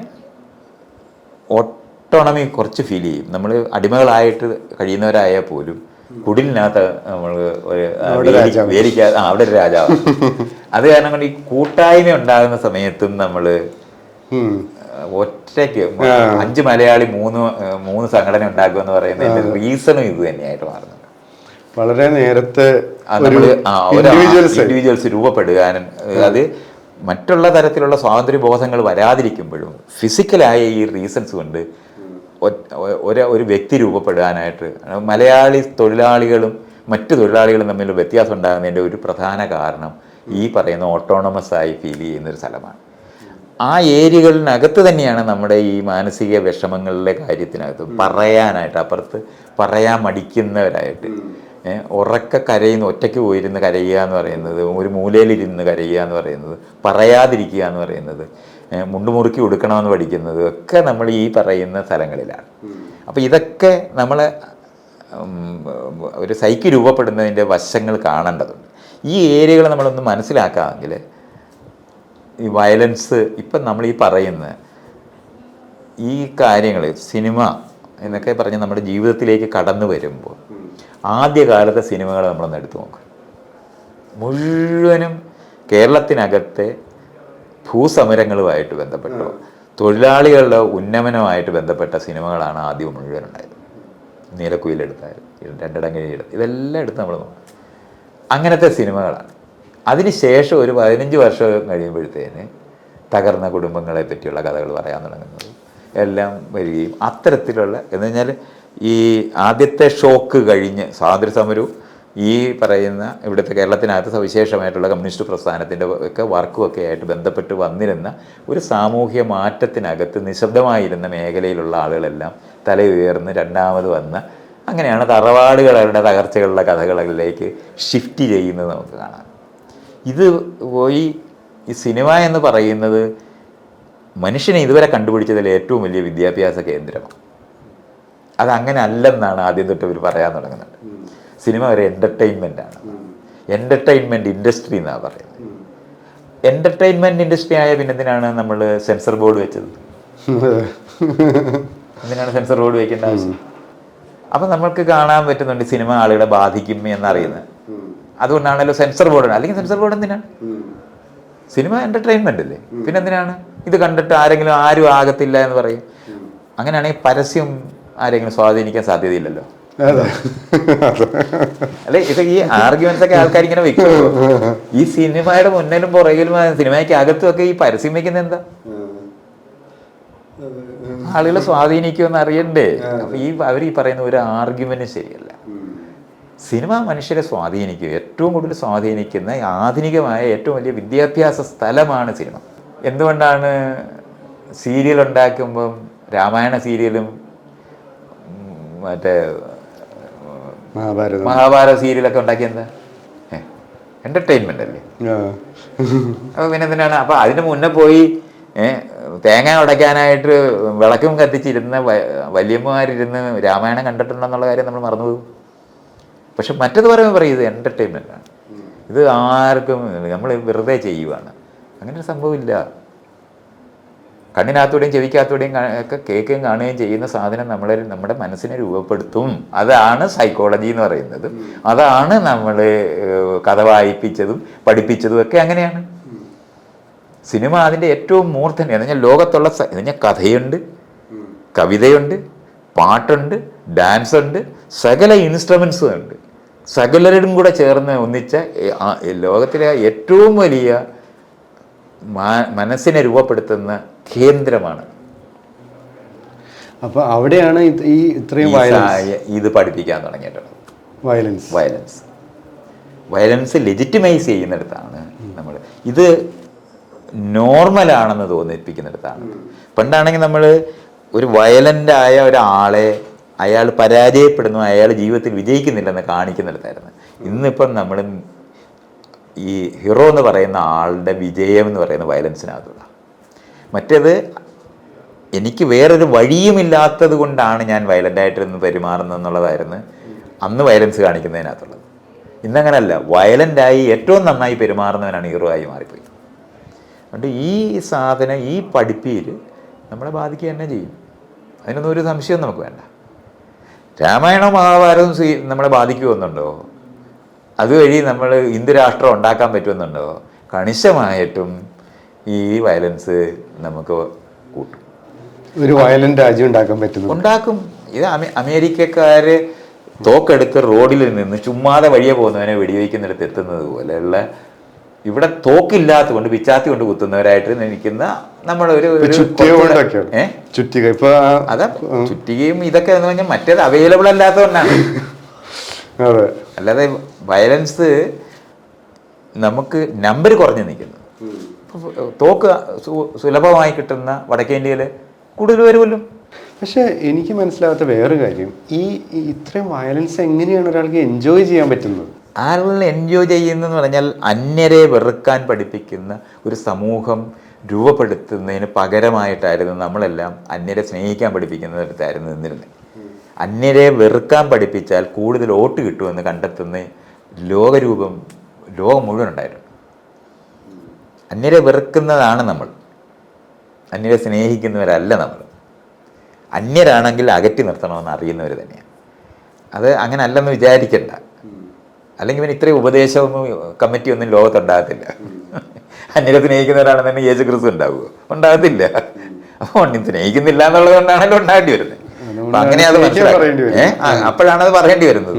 ഓട്ടോണമി കുറച്ച് ഫീൽ ചെയ്യും. നമ്മൾ അടിമകളായിട്ട് കഴിയുന്നവരായാൽ പോലും കുടിലിനകത്ത് നമ്മൾ വേലിക്കാതെ അവിടെ ഒരു രാജാവ്. അത് കാരണം കൊണ്ട് ഈ കൂട്ടായ്മ ഉണ്ടാകുന്ന സമയത്തും നമ്മൾ ഒറ്റയ്ക്ക് 5 മലയാളി 3 സംഘടന ഉണ്ടാക്കുക എന്ന് പറയുന്നതിന്റെ റീസണും ഇത് തന്നെയായിട്ട് മാറുന്നുണ്ട്. വളരെ നേരത്തെ ഇൻഡിവിജ്വൽസ് രൂപപ്പെടുകാനും അത് മറ്റുള്ള തരത്തിലുള്ള സ്വാതന്ത്ര്യബോധങ്ങൾ വരാതിരിക്കുമ്പോഴും ഫിസിക്കലായ ഈ റീസൺസ് കൊണ്ട് ഒരു വ്യക്തി രൂപപ്പെടാനായിട്ട് മലയാളി തൊഴിലാളികളും മറ്റു തൊഴിലാളികളും തമ്മിൽ വ്യത്യാസം ഉണ്ടാകുന്നതിൻ്റെ ഒരു പ്രധാന കാരണം ഈ പറയുന്ന ഓട്ടോണമസ് ആയി ഫീൽ ചെയ്യുന്നൊരു സ്ഥലമാണ്. ആ ഏരിയകളിനകത്ത് തന്നെയാണ് നമ്മുടെ ഈ മാനസിക വിഷമങ്ങളുടെ കാര്യത്തിനകത്ത് പറയാനായിട്ട്, അപ്പുറത്ത് പറയാൻ മടിക്കുന്നവരായിട്ട് ഉറക്ക കരയുന്ന, ഒറ്റയ്ക്ക് പോയിരുന്ന് കരയുക എന്ന് പറയുന്നത്, ഒരു മൂലയിലിരുന്ന് കരയുക എന്ന് പറയുന്നത്, പറയാതിരിക്കുക എന്ന് പറയുന്നത്, മുണ്ടുമുറുക്കി ഉടുക്കണമെന്ന് പഠിക്കുന്നത് ഒക്കെ നമ്മൾ ഈ പറയുന്ന സ്ഥലങ്ങളിലാണ്. അപ്പോൾ ഇതൊക്കെ നമ്മൾ ഒരു സൈക്കി രൂപപ്പെടുന്നതിൻ്റെ വശങ്ങൾ കാണേണ്ടതുണ്ട്. ഈ ഏരിയകൾ നമ്മളൊന്ന് മനസ്സിലാക്കാമെങ്കിൽ ഈ വയലൻസ് ഇപ്പം നമ്മൾ ഈ പറയുന്ന ഈ കാര്യങ്ങൾ സിനിമ എന്നൊക്കെ പറഞ്ഞ് നമ്മുടെ ജീവിതത്തിലേക്ക് കടന്നു വരുമ്പോൾ ആദ്യകാലത്തെ സിനിമകൾ നമ്മളൊന്ന് എടുത്തു നോക്കും. മുഴുവനും കേരളത്തിനകത്തെ ഭൂസമരങ്ങളുമായിട്ട് ബന്ധപ്പെട്ടോ തൊഴിലാളികളുടെ ഉന്നമനവുമായിട്ട് ബന്ധപ്പെട്ട സിനിമകളാണ് ആദ്യം മുഴുവൻ ഉണ്ടായത്. നീലക്കുയിലെടുത്താലും രണ്ടിടങ്ങഴി എടുത്ത് ഇതെല്ലാം എടുത്ത് നമ്മൾ നോക്കും. അങ്ങനത്തെ സിനിമകളാണ്. അതിനുശേഷം ഒരു 15 വർഷം കഴിയുമ്പോഴത്തേന് തകർന്ന കുടുംബങ്ങളെ പറ്റിയുള്ള കഥകൾ പറയാൻ തുടങ്ങുന്നത് എല്ലാം വരികയും അത്തരത്തിലുള്ള എന്ന് പറഞ്ഞാൽ ഈ ആദ്യത്തെ ഷോക്ക് കഴിഞ്ഞ് സ്വാതന്ത്ര്യസമരവും ഈ പറയുന്ന ഇവിടുത്തെ കേരളത്തിനകത്ത് സവിശേഷമായിട്ടുള്ള കമ്മ്യൂണിസ്റ്റ് പ്രസ്ഥാനത്തിൻ്റെ ഒക്കെ വർക്കുമൊക്കെ ആയിട്ട് ബന്ധപ്പെട്ട് വന്നിരുന്ന ഒരു സാമൂഹ്യ മാറ്റത്തിനകത്ത് നിശബ്ദമായിരുന്ന മേഖലയിലുള്ള ആളുകളെല്ലാം തല ഉയർന്ന് രണ്ടാമത് വന്ന അങ്ങനെയാണ് തറവാടുകളുടെ തകർച്ചകളുടെ കഥകളിലേക്ക് ഷിഫ്റ്റ് ചെയ്യുന്നത് നമുക്ക് കാണാം. ഇത് പോയി ഈ സിനിമ എന്ന് പറയുന്നത് മനുഷ്യനെ ഇതുവരെ കണ്ടുപിടിച്ചതിൽ ഏറ്റവും വലിയ വിദ്യാഭ്യാസ കേന്ദ്രമാണ്. അതങ്ങനെ അല്ലെന്നാണ് ആദ്യം തൊട്ട് ഇവർ പറയാൻ തുടങ്ങുന്നത്. സിനിമ ഒരു എൻ്റർടൈൻമെൻ്റാണ്, എൻ്റർടൈൻമെൻറ്റ് ഇൻഡസ്ട്രി എന്നാണ് പറയുന്നത്. എൻ്റർടൈൻമെൻറ്റ് ഇൻഡസ്ട്രി ആയ പിന്നെ എന്തിനാണ് നമ്മൾ സെൻസർ ബോർഡ് വെച്ചത്? എന്തിനാണ് സെൻസർ ബോർഡ് വയ്ക്കേണ്ട ആവശ്യം? അപ്പം നമ്മൾക്ക് കാണാൻ പറ്റുന്നുണ്ട് സിനിമ ആളുകളെ ബാധിക്കും എന്നറിയുന്നത്. അതുകൊണ്ടാണല്ലോ സെൻസർ ബോർഡ്. അല്ലെങ്കിൽ സെൻസർ ബോർഡ് എന്തിനാണ്? സിനിമ എൻ്റർടൈൻമെൻ്റ് അല്ലേ, പിന്നെ എന്തിനാണ്? ഇത് കണ്ടിട്ട് ആരും ആകത്തില്ല എന്ന് പറയും. അങ്ങനെയാണെങ്കിൽ പരസ്യം ആരെങ്കിലും സ്വാധീനിക്കാൻ സാധ്യതയില്ലല്ലോ അല്ലെ? ഇത് ഈ ആർഗ്യുമെന്റ്സ് ഒക്കെ ആൾക്കാർ ഇങ്ങനെ വെക്കുമല്ലോ. ഈ സിനിമയുടെ മുന്നിലും പുറകിലും സിനിമയ്ക്ക് അകത്തുമൊക്കെ ഈ പരസ്യം വെക്കുന്നത് എന്താ? ആളുകളെ സ്വാധീനിക്കുമെന്ന് അറിയണ്ടേ? അപ്പൊ അവർ ഈ പറയുന്ന ഒരു ആർഗ്യുമെന്റ് ശരിയല്ല. സിനിമ മനുഷ്യരെ സ്വാധീനിക്കും. ഏറ്റവും കൂടുതൽ സ്വാധീനിക്കുന്ന ആധുനികമായ ഏറ്റവും വലിയ വിദ്യാഭ്യാസ സ്ഥലമാണ് സിനിമ. എന്തുകൊണ്ടാണ് സീരിയൽ ഉണ്ടാക്കുമ്പം രാമായണ സീരിയലും മറ്റേ മഹാഭാരത സീരിയലൊക്കെ ഉണ്ടാക്കിയെന്താ? എൻ്റർടൈൻമെൻ്റ് അല്ലേ? അപ്പോൾ പിന്നെ എന്തിനാണ്? അപ്പോൾ അതിന് മുന്നേ പോയി തേങ്ങ ഉടയ്ക്കാനായിട്ട് വിളക്കും കത്തിച്ചിരുന്ന വല്യമ്മമാരിരുന്ന് രാമായണം കണ്ടിട്ടുണ്ടെന്നുള്ള കാര്യം നമ്മൾ മറന്നുപോകും. പക്ഷെ മറ്റത് പറയുമ്പോൾ ഇത് എൻ്റർടൈൻമെൻ്റാണ്, ഇത് ആർക്കും നമ്മൾ വെറുതെ ചെയ്യുവാണ്. അങ്ങനെ ഒരു സംഭവമില്ല. കണ്ണിനകത്തൂടെയും ചെവിക്കകത്തൂടെയും ഒക്കെ കേൾക്കുകയും കാണുകയും ചെയ്യുന്ന സാധനം നമ്മുടെ മനസ്സിനെ രൂപപ്പെടുത്തും. അതാണ് സൈക്കോളജി എന്ന് പറയുന്നത്. അതാണ് നമ്മൾ കഥ വായിപ്പിച്ചതും പഠിപ്പിച്ചതും ഒക്കെ അങ്ങനെയാണ്. സിനിമ അതിൻ്റെ ഏറ്റവും മൂർധന്യം എന്ന് പറഞ്ഞാൽ ലോകത്തുള്ള എന്ന് പറഞ്ഞാൽ കഥയുണ്ട്, കവിതയുണ്ട്, പാട്ടുണ്ട്, ഡാൻസ് ഉണ്ട്, സകല ഇൻസ്ട്രുമെൻസും ഉണ്ട്. സകലരും കൂടെ ചേർന്ന് ഒന്നിച്ച ലോകത്തിലെ ഏറ്റവും വലിയ മനസ്സിനെ രൂപപ്പെടുത്തുന്ന കേന്ദ്രമാണ്. അപ്പോൾ അവിടെയാണ് ഈ ഇത്രയും ഇത് പഠിപ്പിക്കാൻ തുടങ്ങിയിട്ടുള്ളത്. വയലൻസ് ലെജിറ്റിമൈസ് ചെയ്യുന്നിടത്താണ് നമ്മൾ ഇത് നോർമലാണെന്ന് തോന്നിപ്പിക്കുന്നിടത്താണ്. പണ്ടാണെങ്കിൽ നമ്മൾ ഒരു വയലൻ്റായ ഒരാളെ അയാൾ പരാജയപ്പെടുന്നു, അയാൾ ജീവിതത്തിൽ വിജയിക്കുന്നില്ലെന്ന് കാണിക്കുന്നിടത്തായിരുന്നു. ഇന്നിപ്പം നമ്മൾ ഈ ഹീറോ എന്ന് പറയുന്ന ആളുടെ വിജയം എന്ന് പറയുന്ന വയലൻസിനകത്തുള്ള. മറ്റേത് എനിക്ക് വേറൊരു വഴിയുമില്ലാത്തത് കൊണ്ടാണ് ഞാൻ വയലൻ്റായിട്ടിരുന്ന് പെരുമാറുന്നത് എന്നുള്ളതായിരുന്നു അന്ന് വയലൻസ് കാണിക്കുന്നതിനകത്തുള്ളത്. ഇന്നങ്ങനല്ല, വയലൻ്റായി ഏറ്റവും നന്നായി പെരുമാറുന്നവനാണ് ഹീറോ ആയി മാറിപ്പോയി. അതുകൊണ്ട് ഈ സാധനം, ഈ പഠിപ്പിയിൽ നമ്മളെ ബാധിക്കുക തന്നെ ചെയ്യും. അതിനൊന്നും ഒരു സംശയവും നമുക്ക് വേണ്ട. രാമായണവും മഹാഭാരതവും നമ്മളെ ബാധിക്കുമെന്നുണ്ടോ? അതുവഴി നമ്മൾ ഹിന്ദു രാഷ്ട്രം ഉണ്ടാക്കാൻ പറ്റുമെന്നുണ്ടോ? കണിശമായിട്ടും ഈ വയലൻസ് നമുക്ക് കൂട്ടും. ഒരു വയലന്റ് രാജ്യം ഉണ്ടാക്കാൻ പറ്റും, ഉണ്ടാക്കും. ഇത് അമേരിക്കക്കാർ തോക്കെടുത്ത് റോഡിൽ നിന്ന് ചുമ്മാതെ വഴിയെ പോകുന്നവനെ വെടിവെക്കുന്നിടത്ത് എത്തുന്നത് പോലെയുള്ള, ഇവിടെ തോക്കില്ലാത്ത കൊണ്ട് പിച്ചാത്തി കൊണ്ട് കുത്തുന്നവരായിട്ട് നിൽക്കുന്ന നമ്മുടെ അതാ ചുറ്റികയും ഇതൊക്കെ എന്ന് പറഞ്ഞാൽ മറ്റേത് അവൈലബിൾ അല്ലാത്തതുകൊണ്ടാണ്. അല്ലാതെ വയലൻസ് നമുക്ക് നമ്പർ കുറഞ്ഞു നിൽക്കുന്നു. തോക്ക് സുലഭമായി കിട്ടുന്ന വടക്കേ ഇന്ത്യയിൽ കൂടുതൽ വരുമല്ലോ. പക്ഷെ എനിക്ക് മനസ്സിലാവാത്ത വേറെ കാര്യം, ഈ ഇത്രയും വയലൻസ് എങ്ങനെയാണ് ഒരാൾക്ക് എൻജോയ് ചെയ്യാൻ പറ്റുന്നത്? ആളുകൾ എൻജോയ് ചെയ്യുന്നതെന്ന് പറഞ്ഞാൽ അന്യരെ വെറുക്കാൻ പഠിപ്പിക്കുന്ന ഒരു സമൂഹം രൂപപ്പെടുത്തുന്നതിന് പകരമായിട്ടായിരുന്നു നമ്മളെല്ലാം അന്യരെ സ്നേഹിക്കാൻ പഠിപ്പിക്കുന്നിടത്തായിരുന്നു നിന്നിരുന്നത്. അന്യരെ വെറുക്കാൻ പഠിപ്പിച്ചാൽ കൂടുതൽ വോട്ട് കിട്ടുമെന്ന് കണ്ടെത്തുന്ന ലോകം മുഴുവൻ ഉണ്ടായിരുന്നു. അന്യരെ വെറുക്കുന്നതാണ് നമ്മൾ, അന്യരെ സ്നേഹിക്കുന്നവരല്ല നമ്മൾ. അന്യരാണെങ്കിൽ അകറ്റി നിർത്തണമെന്ന് അറിയുന്നവർ തന്നെയാണ്. അത് അങ്ങനെ അല്ലെന്ന് വിചാരിക്കണ്ട. അല്ലെങ്കിൽ പിന്നെ ഇത്രയും ഉപദേശമൊന്നും കമ്മിറ്റിയൊന്നും ലോകത്തുണ്ടാകത്തില്ല. അന്യരെ സ്നേഹിക്കുന്നവരാണെന്നുണ്ടെങ്കിൽ യേശു ക്രിസ്തു ഉണ്ടാവുമോ? ഉണ്ടാകത്തില്ല. അപ്പോൾ സ്നേഹിക്കുന്നില്ല എന്നുള്ളത് കൊണ്ടാണല്ലോ ഉണ്ടാകേണ്ടി വരുന്നത്. അപ്പം അങ്ങനെ അത് മനസ്സിലാക്കി അപ്പോഴാണ് അത് പറയേണ്ടി വരുന്നത്.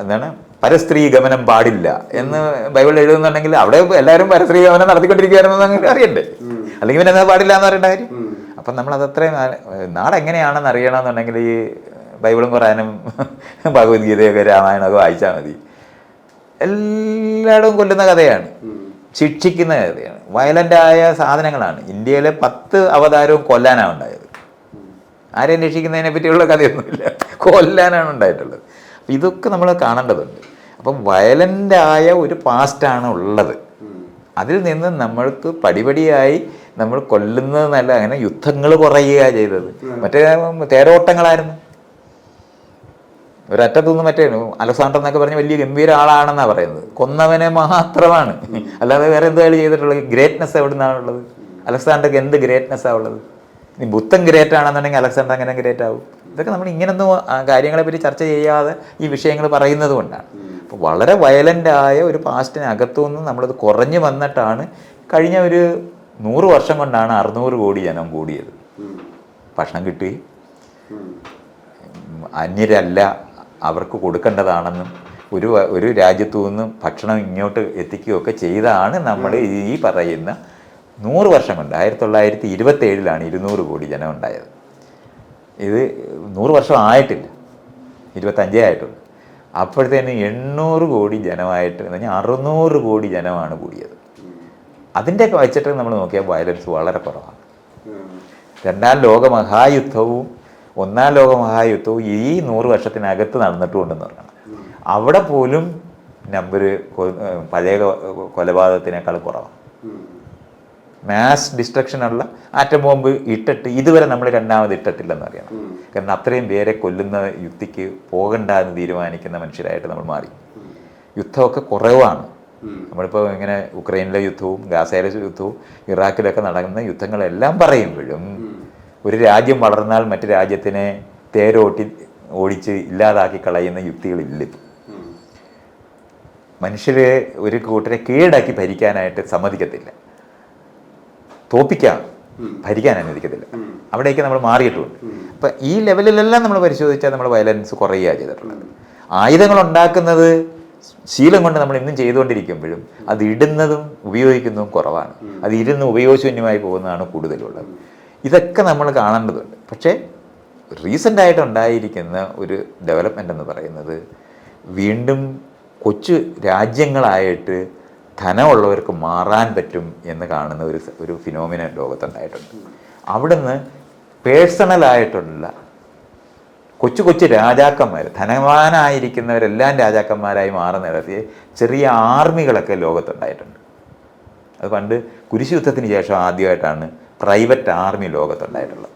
എന്താണ് പരസ്ത്രീ ഗമനം പാടില്ല എന്ന് ബൈബിളിൽ എഴുതുന്നുണ്ടെങ്കിൽ അവിടെ എല്ലാവരും പരസ്ത്രീ ഗമനം നടത്തിക്കൊണ്ടിരിക്കുകയാണെന്ന് നിങ്ങൾക്ക് അറിയണ്ടേ? അല്ലെങ്കിൽ പിന്നെ എന്താ പാടില്ല എന്ന് പറയേണ്ട കാര്യം? അപ്പം നമ്മളതത്രയും നാടെങ്ങനെയാണെന്ന് അറിയണമെന്നുണ്ടെങ്കിൽ ഈ ബൈബിളും ഖുറാനും ഭഗവത്ഗീതയൊക്കെ രാമായണമൊക്കെ വായിച്ചാൽ മതി. എല്ലായിടവും കൊല്ലുന്ന കഥയാണ്, ശിക്ഷിക്കുന്ന കഥയാണ്, വയലൻ്റായ സാധനങ്ങളാണ്. ഇന്ത്യയിലെ 10 അവതാരവും കൊല്ലാനാണ് ഉണ്ടായത്. ആരെയും രക്ഷിക്കുന്നതിനെ പറ്റിയുള്ള കഥയൊന്നുമില്ല, കൊല്ലാനാണ് ഉണ്ടായിട്ടുള്ളത്. ഇതൊക്കെ നമ്മൾ കാണേണ്ടതുണ്ട്. അപ്പം വയലൻ്റായ ഒരു പാസ്റ്റാണ് ഉള്ളത്. അതിൽ നിന്ന് നമ്മൾക്ക് പടിപടിയായി നമ്മൾ കൊല്ലുന്നത് നല്ല, അങ്ങനെ യുദ്ധങ്ങൾ കുറയുക ചെയ്തത്. മറ്റേ തേരോട്ടങ്ങളായിരുന്നു. ഒരറ്റത്തുനിന്ന് മറ്റേ അലക്സാണ്ടർ എന്നൊക്കെ പറഞ്ഞ് വലിയ ഗംഭീര ആളാണെന്നാണ് പറയുന്നത്. കൊന്നവനെ മാത്രമാണ്, അല്ലാതെ വേറെ എന്തായാലും ചെയ്തിട്ടുള്ളത്. ഗ്രേറ്റ്നെസ് എവിടെ നിന്നാണുള്ളത്? അലക്സാണ്ടർക്ക് എന്ത് ഗ്രേറ്റ്നെസ്സാണ് ഉള്ളത്? ഇനി ബുദ്ധൻ ഗ്രേറ്റ് ആണെന്നുണ്ടെങ്കിൽ അലക്സാണ്ടർ അങ്ങനെ ഗ്രേറ്റ് ആവും? ഇതൊക്കെ നമ്മൾ ഇങ്ങനൊന്നും കാര്യങ്ങളെപ്പറ്റി ചർച്ച ചെയ്യാതെ ഈ വിഷയങ്ങൾ പറയുന്നത് കൊണ്ടാണ്. അപ്പോൾ വളരെ വയലൻ്റായ ഒരു പാസ്റ്റിനകത്തുനിന്ന് നമ്മളത് കുറഞ്ഞു വന്നിട്ടാണ് കഴിഞ്ഞ ഒരു 100 വർഷം കൊണ്ടാണ് 600 കോടി ജനം കൂടിയത്. ഭക്ഷണം കിട്ടുകയും അന്യരല്ല അവർക്ക് കൊടുക്കേണ്ടതാണെന്നും ഒരു രാജ്യത്തു നിന്നും ഭക്ഷണം ഇങ്ങോട്ട് എത്തിക്കുകയൊക്കെ ചെയ്താണ് നമ്മൾ ഈ പറയുന്ന 100 വർഷം കൊണ്ട്. 1927 200 കോടി ജനം ഉണ്ടായത്. ഇത് 100 വർഷം ആയിട്ടില്ല, 25 ആയിട്ടുള്ളൂ. അപ്പോഴത്തേന് 800 കോടി ജനമായിട്ട് എന്ന് പറഞ്ഞാൽ 600 കോടി ജനമാണ് കൂടിയത്. അതിൻ്റെയൊക്കെ വെച്ചിട്ട് നമ്മൾ നോക്കിയാൽ വയലൻസ് വളരെ കുറവാണ്. 2ാം ലോകമഹായുദ്ധവും 1ാം ലോകമഹായുദ്ധവും ഈ 100 വർഷത്തിനകത്ത് നടന്നിട്ടുണ്ടെന്ന് പറയണം. അവിടെ പോലും നമ്പർ പഴയ കൊലപാതകത്തിനേക്കാൾ കുറവാണ്. മാസ് ഡിസ്ട്രക്ഷനുള്ള ആറ്റം ബോംബ് ഇട്ടിട്ട് ഇതുവരെ നമ്മൾ 2ാമത് ഇട്ടിട്ടില്ലെന്ന് അറിയണം. കാരണം അത്രയും പേരെ കൊല്ലുന്ന യുക്തിക്ക് പോകണ്ട എന്ന് തീരുമാനിക്കുന്ന മനുഷ്യരായിട്ട് നമ്മൾ മാറി. യുദ്ധമൊക്കെ കുറവാണ്. നമ്മളിപ്പോൾ ഇങ്ങനെ ഉക്രൈനിലെ യുദ്ധവും ഗാസയിലെ യുദ്ധവും ഇറാഖിലൊക്കെ നടക്കുന്ന യുദ്ധങ്ങളെല്ലാം പറയുമ്പോഴും ഒരു രാജ്യം വളർന്നാൽ മറ്റു രാജ്യത്തിനെ ഓടിച്ച് ഇല്ലാതാക്കി കളയുന്ന യുക്തികളില്ല. മനുഷ്യരെ ഒരു കൂട്ടരെ കീഴടക്കി ഭരിക്കാനായിട്ട് സമ്മതിക്കത്തില്ല, തോപ്പിക്കാം, ഭരിക്കാൻ അനുവദിക്കത്തില്ല. അവിടേക്ക് നമ്മൾ മാറിയിട്ടുണ്ട്. അപ്പം ഈ ലെവലിലെല്ലാം നമ്മൾ പരിശോധിച്ചാൽ നമ്മൾ വയലൻസ് കുറയുക ചെയ്തിട്ടുള്ളത്. ആയുധങ്ങൾ ഉണ്ടാക്കുന്നത് ശീലം കൊണ്ട് നമ്മൾ ഇന്നും ചെയ്തുകൊണ്ടിരിക്കുമ്പോഴും അത് ഇടുന്നതും ഉപയോഗിക്കുന്നതും കുറവാണ്. അത് ഇരുന്ന് ഉപയോഗശൂന്യമായി പോകുന്നതാണ് കൂടുതലുള്ളത്. ഇതൊക്കെ നമ്മൾ കാണേണ്ടതുണ്ട്. പക്ഷേ റീസെൻ്റായിട്ട് ഉണ്ടായിരിക്കുന്ന ഒരു ഡെവലപ്മെൻ്റ് എന്ന് പറയുന്നത് വീണ്ടും കൊച്ചു രാജ്യങ്ങളായിട്ട് ധനമുള്ളവർക്ക് മാറാൻ പറ്റും എന്ന് കാണുന്ന ഒരു ഫിനോമിന ലോകത്തുണ്ടായിട്ടുണ്ട്. അവിടുന്ന് പേഴ്സണലായിട്ടുള്ള കൊച്ചു കൊച്ചു രാജാക്കന്മാർ, ധനവാനായിരിക്കുന്നവരെല്ലാം രാജാക്കന്മാരായി മാറുന്നിടത്ത് ചെറിയ ആർമികളൊക്കെ ലോകത്തുണ്ടായിട്ടുണ്ട്. അത് പണ്ട് കുരിശ് യുദ്ധത്തിന് ശേഷം ആദ്യമായിട്ടാണ് പ്രൈവറ്റ് ആർമി ലോകത്തുണ്ടായിട്ടുള്ളത്.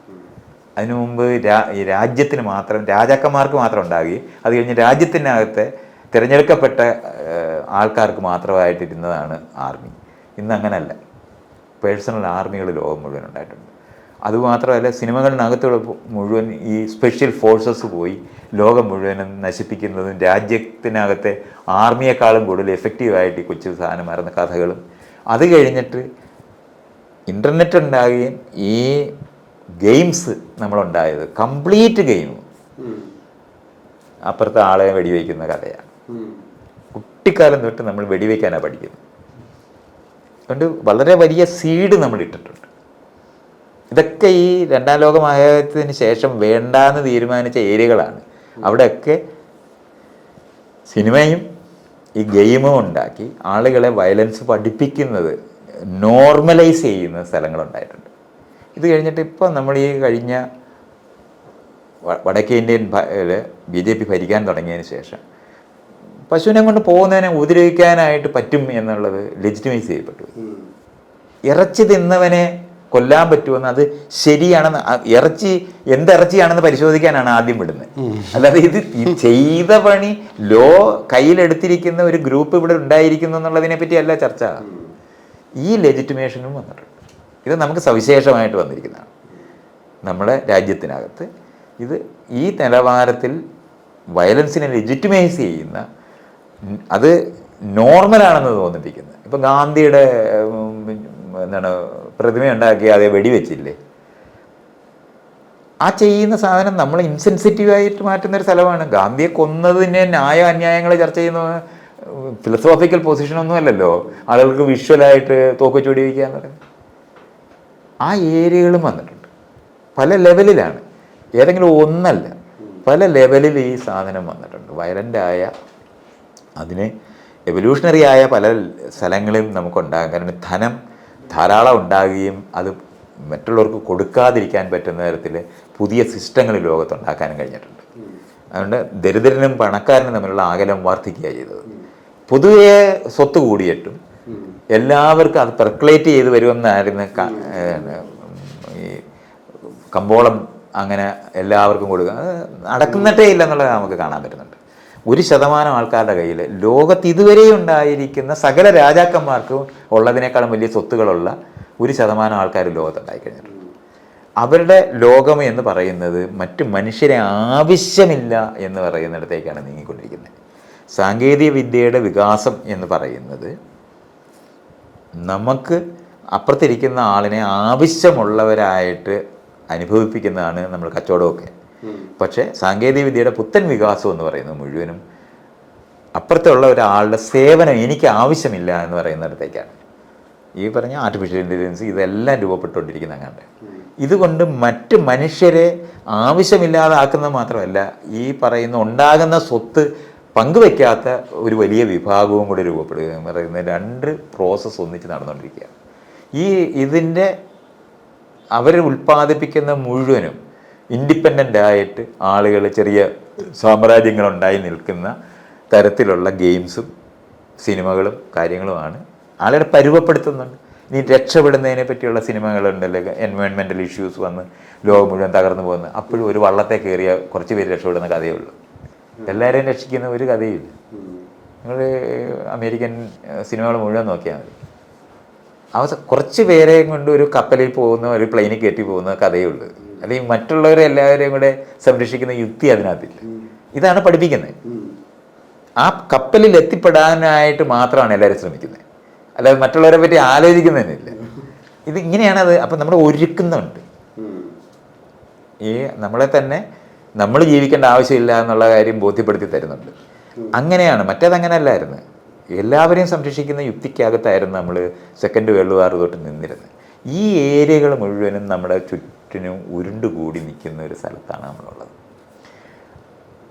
അതിനു മുമ്പ് രാജ്യത്തിന് മാത്രം, രാജാക്കന്മാർക്ക് മാത്രം ഉണ്ടാകുകയും അത് കഴിഞ്ഞ് രാജ്യത്തിനകത്തെ തിരഞ്ഞെടുക്കപ്പെട്ട ആൾക്കാർക്ക് മാത്രമായിട്ടിരുന്നതാണ് ആർമി. ഇന്ന് അങ്ങനെയല്ല, പേഴ്സണൽ ആർമികൾ ലോകം മുഴുവൻ ഉണ്ടായിട്ടുണ്ട്. അതുമാത്രമല്ല, സിനിമകളിനകത്തുള്ള മുഴുവൻ ഈ സ്പെഷ്യൽ ഫോഴ്സസ് പോയി ലോകം മുഴുവനും നശിപ്പിക്കുന്നതും രാജ്യത്തിനകത്തെ ആർമിയെക്കാളും കൂടുതൽ എഫക്റ്റീവായിട്ട് ഈ കൊച്ചു സാധനം മറന്ന കഥകളും. അത് കഴിഞ്ഞിട്ട് ഇൻ്റർനെറ്റ് ഉണ്ടാകുകയും ഈ ഗെയിംസ് നമ്മളുണ്ടായത്, കംപ്ലീറ്റ് ഗെയിം അപ്പുറത്തെ ആളെ വെടിവെക്കുന്ന കഥയാണ്. കുട്ടിക്കാലം തൊട്ട് നമ്മൾ വെടിവെക്കാനാണ് പഠിക്കുന്നത്. അതുകൊണ്ട് വളരെ വലിയ സീഡ് നമ്മൾ ഇട്ടിട്ടുണ്ട്. ഇതൊക്കെ ഈ രണ്ടാം ലോകമഹായുദ്ധത്തിന് ശേഷം വേണ്ടാന്ന് തീരുമാനിച്ച ഏരിയകളാണ്. അവിടെയൊക്കെ സിനിമയും ഈ ഗെയിമും ഉണ്ടാക്കി ആളുകളെ വയലൻസ് പഠിപ്പിക്കുന്നത്, നോർമലൈസ് ചെയ്യുന്ന സ്ഥലങ്ങളുണ്ടായിട്ടുണ്ട്. ഇത് കഴിഞ്ഞിട്ട് ഇപ്പോൾ നമ്മൾ ഈ കഴിഞ്ഞ വടക്കേ ഇന്ത്യൻ BJP ഭരിക്കാൻ തുടങ്ങിയതിന് ശേഷം പശുവിനെ കൊണ്ട് പോകുന്നതിനെ ഉപദ്രവിക്കാനായിട്ട് പറ്റും എന്നുള്ളത് ലെജിറ്റിമൈസ് ചെയ്യപ്പെട്ടു. ഇറച്ചി തിന്നവനെ കൊല്ലാൻ പറ്റുമെന്ന്, അത് ശരിയാണെന്ന്, എന്തിറച്ചിയാണെന്ന് പരിശോധിക്കാനാണ് ആദ്യം വിടുന്നത്. അല്ലാതെ ഇത് ചെയ്ത പണി കയ്യിലെടുത്തിരിക്കുന്ന ഒരു ഗ്രൂപ്പ് ഇവിടെ ഉണ്ടായിരിക്കുന്നു എന്നുള്ളതിനെ പറ്റിയല്ല ചർച്ച. ഈ ലെജിറ്റിമേഷനും വന്നിട്ടുണ്ട്. ഇത് നമുക്ക് സവിശേഷമായിട്ട് വന്നിരിക്കുന്നതാണ് നമ്മുടെ രാജ്യത്തിനകത്ത്. ഇത് ഈ നിലവാരത്തിൽ വയലൻസിനെ ലെജിറ്റിമൈസ് ചെയ്യുന്ന, അത് നോർമലാണെന്ന് തോന്നിപ്പിക്കുന്നത്. ഇപ്പം ഗാന്ധിയുടെ പ്രതിമ ഉണ്ടാക്കി അതേ വെടിവെച്ചില്ലേ, ആ ചെയ്യുന്ന സാധനം നമ്മൾ ഇൻസെൻസിറ്റീവായിട്ട് മാറ്റുന്നൊരു സ്ഥലമാണ്. ഗാന്ധിയെ കൊന്നതിനെ അന്യായങ്ങൾ ചർച്ച ചെയ്യുന്ന ഫിലോസോഫിക്കൽ പൊസിഷനൊന്നും അല്ലല്ലോ ആളുകൾക്ക് വിഷ്വലായിട്ട് തോക്ക് വെടിവെക്കുക എന്ന് പറയുന്നത്. ആ ഏരിയകളും വന്നിട്ടുണ്ട്. പല ലെവലിലാണ്, ഏതെങ്കിലും ഒന്നല്ല, പല ലെവലിൽ ഈ സാധനം വന്നിട്ടുണ്ട്. വയലൻ്റായ, അതിന് എവല്യൂഷണറി ആയ പല സ്ഥലങ്ങളും നമുക്കുണ്ടാകാം. കാരണം ധനം ധാരാളം ഉണ്ടാകുകയും അത് മറ്റുള്ളവർക്ക് കൊടുക്കാതിരിക്കാൻ പറ്റുന്ന തരത്തിൽ പുതിയ സിസ്റ്റങ്ങൾ ലോകത്തുണ്ടാക്കാനും കഴിഞ്ഞിട്ടുണ്ട്. അതുകൊണ്ട് ദരിദ്രനും പണക്കാരനും തമ്മിലുള്ള അകലം വർദ്ധിക്കുകയാണ് ചെയ്തത്. പൊതുവെ സ്വത്ത് കൂടിയിട്ടും എല്ലാവർക്കും അത് പെർക്കുലേറ്റ് ചെയ്ത് വരുമെന്നായിരുന്നു ഈ കമ്പോളം. അങ്ങനെ എല്ലാവർക്കും കൊടുക്കുക, അത് നടക്കുന്നിട്ടേ ഇല്ല എന്നുള്ളത് നമുക്ക് കാണാൻ പറ്റുന്നുണ്ട്. 1% ആൾക്കാരുടെ കയ്യിൽ ലോകത്ത് ഇതുവരെ ഉണ്ടായിരിക്കുന്ന സകല രാജാക്കന്മാർക്കും ഉള്ളതിനേക്കാളും വലിയ സ്വത്തുകളുള്ള 1% ആൾക്കാർ ലോകത്തുണ്ടായിക്കഴിഞ്ഞിട്ടുണ്ട്. അവരുടെ ലോകം എന്ന് പറയുന്നത് മറ്റു മനുഷ്യരെ ആവശ്യമില്ല എന്ന് പറയുന്നിടത്തേക്കാണ് നീങ്ങിക്കൊണ്ടിരിക്കുന്നത്. സാങ്കേതിക വിദ്യയുടെ വികാസം എന്ന് പറയുന്നത് നമുക്ക് അപ്പുറത്തിരിക്കുന്ന ആളിനെ ആവശ്യമുള്ളവരായിട്ട് അനുഭവിപ്പിക്കുന്നതാണ് നമ്മൾ കച്ചവടമൊക്കെ. പക്ഷേ സാങ്കേതിക വിദ്യയുടെ പുത്തൻ വികാസം എന്ന് പറയുന്നത് മുഴുവനും അപ്പുറത്തുള്ള ഒരാളുടെ സേവനം എനിക്ക് ആവശ്യമില്ല എന്ന് പറയുന്നിടത്തേക്കാണ്. ഈ പറഞ്ഞ ആർട്ടിഫിഷ്യൽ ഇൻ്റലിജൻസ് ഇതെല്ലാം രൂപപ്പെട്ടുകൊണ്ടിരിക്കുന്ന അങ്ങാണ്ട്. ഇതുകൊണ്ട് മറ്റ് മനുഷ്യരെ ആവശ്യമില്ലാതാക്കുന്നത് മാത്രമല്ല, ഈ പറയുന്ന ഉണ്ടാകുന്ന സ്വത്ത് പങ്കുവെക്കാത്ത ഒരു വലിയ വിഭാഗവും കൂടി രൂപപ്പെടുക എന്ന് പറയുന്ന 2 പ്രോസസ്സ് ഒന്നിച്ച് നടന്നുകൊണ്ടിരിക്കുകയാണ്. ഇതിൻ്റെ അവർ ഉൽപ്പാദിപ്പിക്കുന്ന മുഴുവനും ഇൻഡിപെൻഡൻ്റ് ആയിട്ട് ആളുകൾ, ചെറിയ സാമ്രാജ്യങ്ങളുണ്ടായി നിൽക്കുന്ന തരത്തിലുള്ള ഗെയിംസും സിനിമകളും കാര്യങ്ങളുമാണ് ആളുകളെ പരുവപ്പെടുത്തുന്നുണ്ട്. ഇനി രക്ഷപ്പെടുന്നതിനെ പറ്റിയുള്ള സിനിമകളുണ്ടല്ലോ, എൻവയോൺമെൻറ്റൽ ഇഷ്യൂസ് വന്ന് ലോകം മുഴുവൻ തകർന്നു പോകുന്നത്. അപ്പോഴും ഒരു വള്ളത്തെ കയറിയ കുറച്ച് പേര് രക്ഷപ്പെടുന്ന കഥയേ ഉള്ളൂ. എല്ലാവരെയും രക്ഷിക്കുന്ന ഒരു കഥയില്ല. നിങ്ങൾ അമേരിക്കൻ സിനിമകൾ മുഴുവൻ നോക്കിയാൽ മതി. കുറച്ച് പേരെയും കൊണ്ട് ഒരു കപ്പലിൽ പോകുന്ന, ഒരു പ്ലെയിനിൽ കയറ്റി പോകുന്ന കഥയേ ഉള്ളൂ. അല്ലെങ്കിൽ മറ്റുള്ളവരെ എല്ലാവരെയും കൂടെ സംരക്ഷിക്കുന്ന യുക്തി അതിനകത്തില്ല. ഇതാണ് പഠിപ്പിക്കുന്നത്. ആ കപ്പലിൽ എത്തിപ്പെടാനായിട്ട് മാത്രമാണ് എല്ലാവരും ശ്രമിക്കുന്നത്, അല്ലാതെ മറ്റുള്ളവരെ പറ്റി ആലോചിക്കുന്നതിനില്ല. ഇത് ഇങ്ങനെയാണത്. അപ്പം നമ്മൾ ഒരുക്കുന്നുണ്ട് ഈ നമ്മളെ തന്നെ നമ്മൾ ജീവിക്കേണ്ട ആവശ്യമില്ല എന്നുള്ള കാര്യം ബോധ്യപ്പെടുത്തി തരുന്നുണ്ട്. അങ്ങനെയാണ്, മറ്റേതങ്ങനെ അല്ലായിരുന്നു. എല്ലാവരെയും സംരക്ഷിക്കുന്ന യുക്തിക്കകത്തായിരുന്നു നമ്മൾ സെക്കൻഡ് വേൾഡ് വാർ തൊട്ട് നിന്നിരുന്നത്. ഈ ഏരിയകൾ മുഴുവനും നമ്മുടെ ചുറ്റിനും ഉരുണ്ടുകൂടി നിൽക്കുന്ന ഒരു സ്ഥലത്താണ് നമ്മളുള്ളത്.